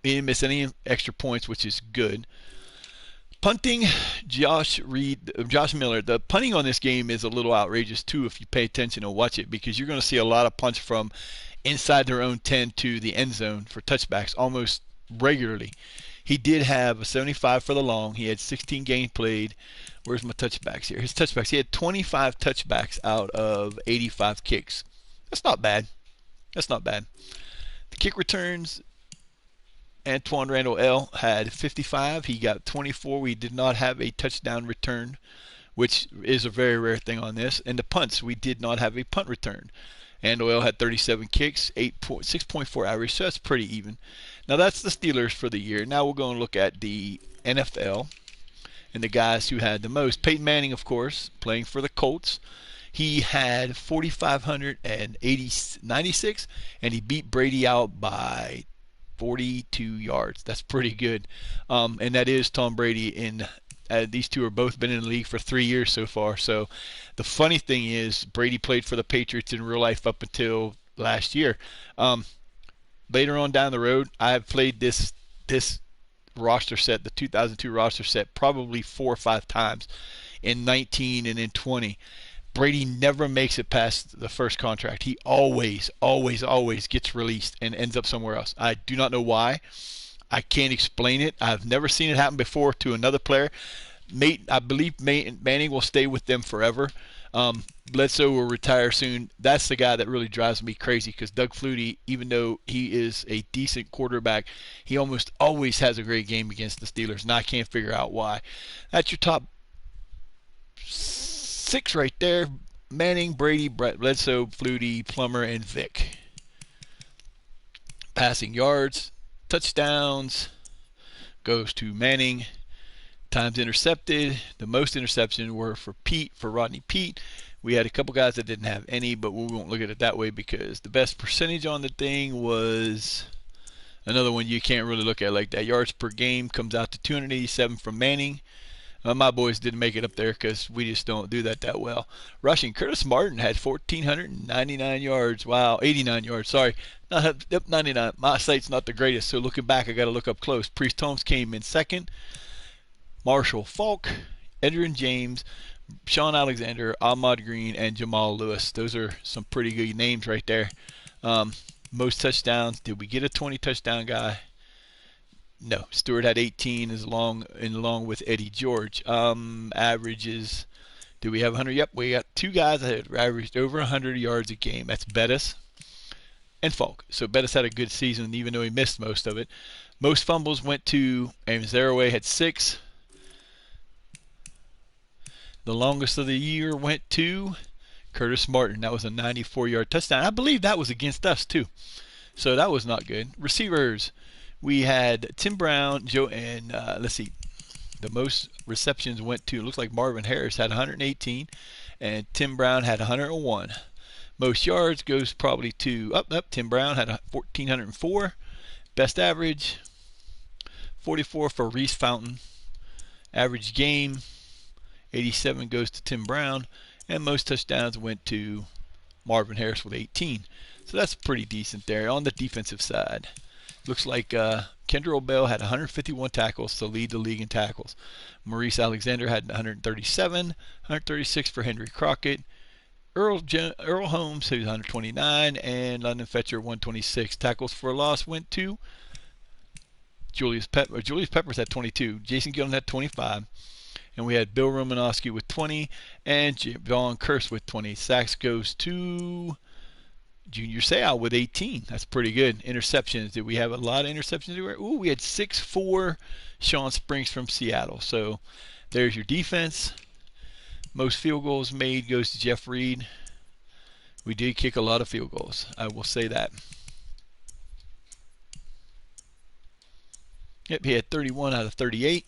didn't miss any extra points, which is good. Punting, Josh Miller. The punting on this game is a little outrageous too if you pay attention and watch it, because you're going to see a lot of punts from inside their own 10 to the end zone for touchbacks almost regularly. He did have a 75 for the long. He had 16 games played. Where's my touchbacks here? His touchbacks. He had 25 touchbacks out of 85 kicks. That's not bad. The kick returns, Antoine Randall L. had 55. He got 24. We did not have a touchdown return, which is a very rare thing on this. And the punts, we did not have a punt return. Randall L. had 37 kicks, 6.4 average, so that's pretty even. Now that's the Steelers for the year. Now we'll go and look at the NFL and the guys who had the most. Peyton Manning, of course, playing for the Colts. He had 4,596, and he beat Brady out by 42 yards. That's pretty good. And that is Tom Brady. These two have both been in the league for 3 years so far. So the funny thing is, Brady played for the Patriots in real life up until last year. Later on down the road, I have played this roster set, the 2002 roster set, probably 4 or 5 times in 19 and in 20. Brady never makes it past the first contract. He always gets released and ends up somewhere else. I do not know why. I can't explain it. I've never seen it happen before to another player. I believe Manning will stay with them forever. Bledsoe will retire soon. That's the guy that really drives me crazy, because Doug Flutie, even though he is a decent quarterback, he almost always has a great game against the Steelers, and I can't figure out why. That's your top 6 right there. Manning, Brady, Bledsoe, Flutie, Plummer, and Vick. Passing yards, touchdowns goes to Manning. Times intercepted, the most interceptions were for Rodney Peete. We had a couple guys that didn't have any, but we won't look at it that way, because the best percentage on the thing was another one you can't really look at like that. Yards per game comes out to 287 from Manning. My boys didn't make it up there because we just don't do that well. Rushing, Curtis Martin had 1,499 yards. Wow, 89 yards, sorry. 99. My sight's not the greatest, so looking back, I got to look up close. Priest Holmes came in second. Marshall Faulk, Edgerrin James, Sean Alexander, Ahmad Green, and Jamal Lewis. Those are some pretty good names right there. Most touchdowns. Did we get a 20 touchdown guy? No. Stewart had 18 along with Eddie George. Averages. Do we have 100? Yep, we got 2 guys that averaged over 100 yards a game. That's Bettis and Falk. So Bettis had a good season, even though he missed most of it. Most fumbles went to Amos Zaraway, had 6. The longest of the year went to Curtis Martin. That was a 94-yard touchdown. I believe that was against us, too. So that was not good. Receivers, we had Tim Brown, Joe, and let's see. The most receptions went to, looks like Marvin Harris had 118, and Tim Brown had 101. Most yards goes probably to, Tim Brown had 1,404. Best average, 44 for Reese Fountain. Average game, 87 goes to Tim Brown, and most touchdowns went to Marvin Harris with 18. So that's pretty decent there. On the defensive side, looks like Kendrell Bell had 151 tackles to lead the league in tackles. Maurice Alexander had 137, 136 for Henry Crockett. Earl Holmes, who's 129, and London Fetcher 126. Tackles for loss went to Julius Peppers. Julius Peppers had 22. Jason Gillen had 25. And we had Bill Romanowski with 20 and John Curse with 20. Sacks goes to Junior Seau with 18. That's pretty good. Interceptions. Did we have a lot of interceptions? Ooh, we had 6 for Sean Springs from Seattle. So there's your defense. Most field goals made goes to Jeff Reed. We did kick a lot of field goals. I will say that. Yep, he had 31 out of 38.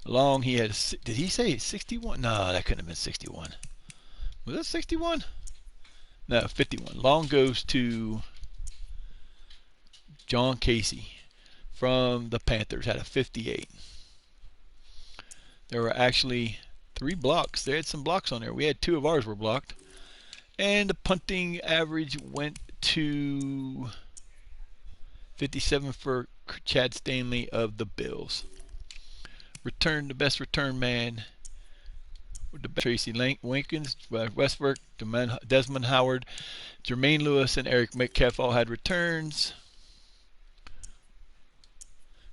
Long, he had, did he say 61? No, that couldn't have been 61. Was that 61? No, 51. Long goes to John Casey from the Panthers, had a 58. There were actually 3 blocks. They had some blocks on there. We had 2 of ours were blocked. And the punting average went to 57 for Chad Stanley of the Bills. The best return man, Tracy Winkins, Westbrook, Desmond Howard, Jermaine Lewis, and Eric Metcalf all had returns.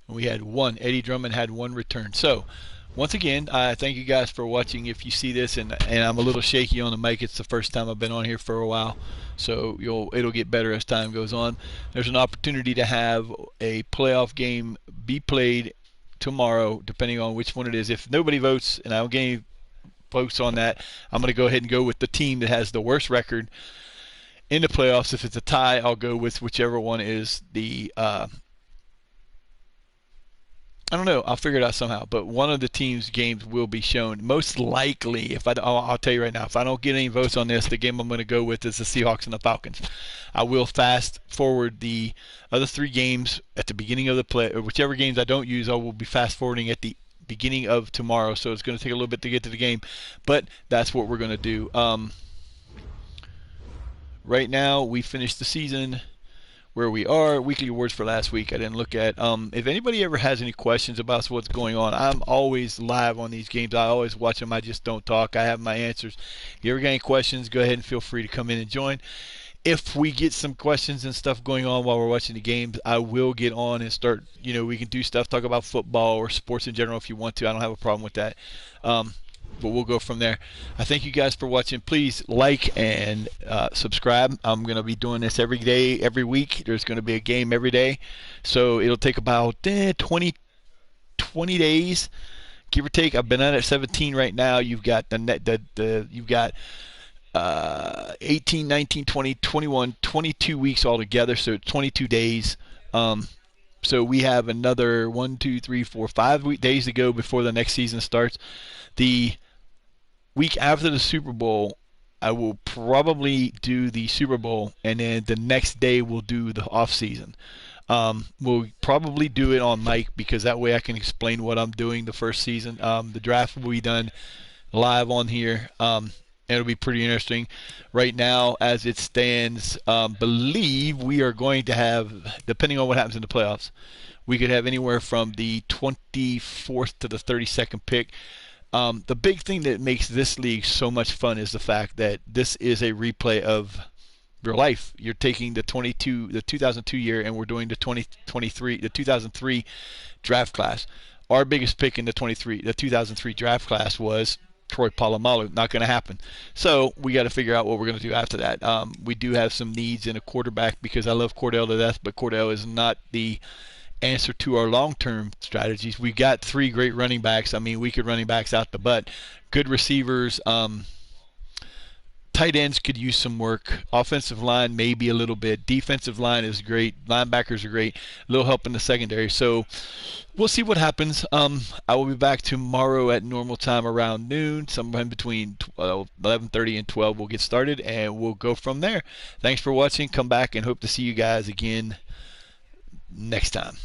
And we had 1. Eddie Drummond had 1 return. So, once again, I thank you guys for watching. If you see this, and I'm a little shaky on the mic, it's the first time I've been on here for a while, so it'll get better as time goes on. There's an opportunity to have a playoff game be played tomorrow, depending on which one it is. If nobody votes, and I don't get any votes on that, I'm going to go ahead and go with the team that has the worst record in the playoffs. If it's a tie, I'll go with whichever one is the I don't know. I'll figure it out somehow. But one of the team's games will be shown. Most likely, I'll tell you right now, if I don't get any votes on this, the game I'm going to go with is the Seahawks and the Falcons. I will fast forward the other 3 games at the beginning of the play. Or whichever games I don't use, I will be fast forwarding at the beginning of tomorrow. So it's going to take a little bit to get to the game. But that's what we're going to do. Right now, we finished the season where we are. Weekly awards for last week I didn't look at. If anybody ever has any questions about what's going on, I'm always live on these games. I always watch them. I just don't talk. I have my answers. If you ever got any questions, go ahead and feel free to come in and join. If we get some questions and stuff going on while we're watching the games, I will get on and start, we can do stuff, talk about football or sports in general if you want to. I don't have a problem with that. But we'll go from there. I thank you guys for watching. Please like and subscribe. I'm going to be doing this every day, every week. There's going to be a game every day. So it'll take about 20 days, give or take. I've been at it 17 right now. You've got you've got 18, 19, 20, 21, 22 weeks altogether. So 22 days. So we have another 1, 2, 3, 4, 5 days to go before the next season starts. The week after the Super Bowl, I will probably do the Super Bowl, and then the next day we'll do the off season. We'll probably do it on mic because that way I can explain what I'm doing the first season. The draft will be done live on here. It'll be pretty interesting. Right now, as it stands, believe we are going to have, depending on what happens in the playoffs, we could have anywhere from the 24th to the 32nd pick. The big thing that makes this league so much fun is the fact that this is a replay of real life. You're taking the 2002 year, and we're doing the 2003 draft class. Our biggest pick in the 2003 draft class was Troy Polamalu. Not going to happen. So we got to figure out what we're going to do after that. We do have some needs in a quarterback because I love Cordell to death, but Cordell is not the answer to our long-term strategies. We got 3 great running backs. I mean, we could running backs out the butt. Good receivers. Tight ends could use some work. Offensive line maybe a little bit. Defensive line is great. Linebackers are great. A little help in the secondary. So we'll see what happens. I will be back tomorrow at normal time around noon. Somewhere in between 11:30 and 12 we'll get started, and we'll go from there. Thanks for watching. Come back and hope to see you guys again next time.